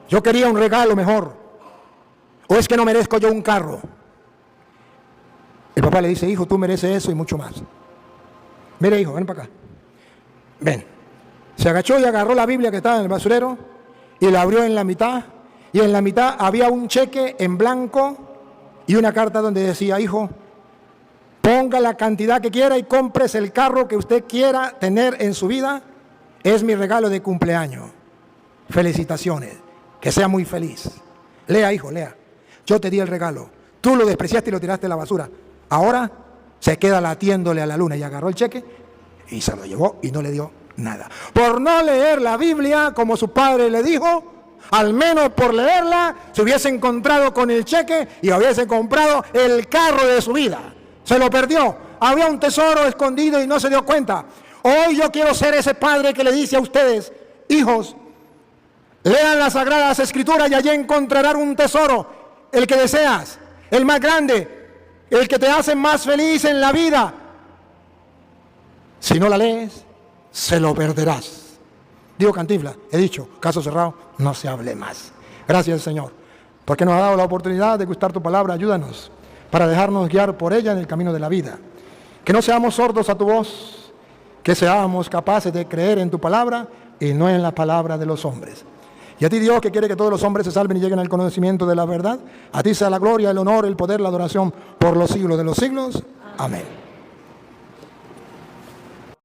Yo quería un regalo mejor. ¿O es que no merezco yo un carro? El papá le dice, hijo, tú mereces eso y mucho más. Mire, hijo, ven para acá. Ven. Se agachó y agarró la Biblia que estaba en el basurero y la abrió en la mitad. Y en la mitad había un cheque en blanco y una carta donde decía, hijo, ponga la cantidad que quiera y compres el carro que usted quiera tener en su vida. Es mi regalo de cumpleaños. Felicitaciones. Que sea muy feliz. Lea, hijo, lea. Yo te di el regalo. Tú lo despreciaste y lo tiraste a la basura. Ahora se queda latiéndole a la luna. Y agarró el cheque y se lo llevó y no le dio nada. Por no leer la Biblia como su padre le dijo, al menos por leerla, se hubiese encontrado con el cheque y hubiese comprado el carro de su vida. Se lo perdió. Había un tesoro escondido y no se dio cuenta. Hoy yo quiero ser ese padre que le dice a ustedes, hijos, lean las Sagradas Escrituras y allí encontrarán un tesoro, el que deseas, el más grande, el que te hace más feliz en la vida. Si no la lees, se lo perderás. Digo Cantinflas, he dicho, caso cerrado, no se hable más. Gracias, Señor, porque nos ha dado la oportunidad de gustar tu palabra. Ayúdanos para dejarnos guiar por ella en el camino de la vida. Que no seamos sordos a tu voz, que seamos capaces de creer en tu palabra y no en la palabra de los hombres. Y a ti, Dios, que quiere que todos los hombres se salven y lleguen al conocimiento de la verdad, a ti sea la gloria, el honor, el poder, la adoración por los siglos de los siglos. Amén.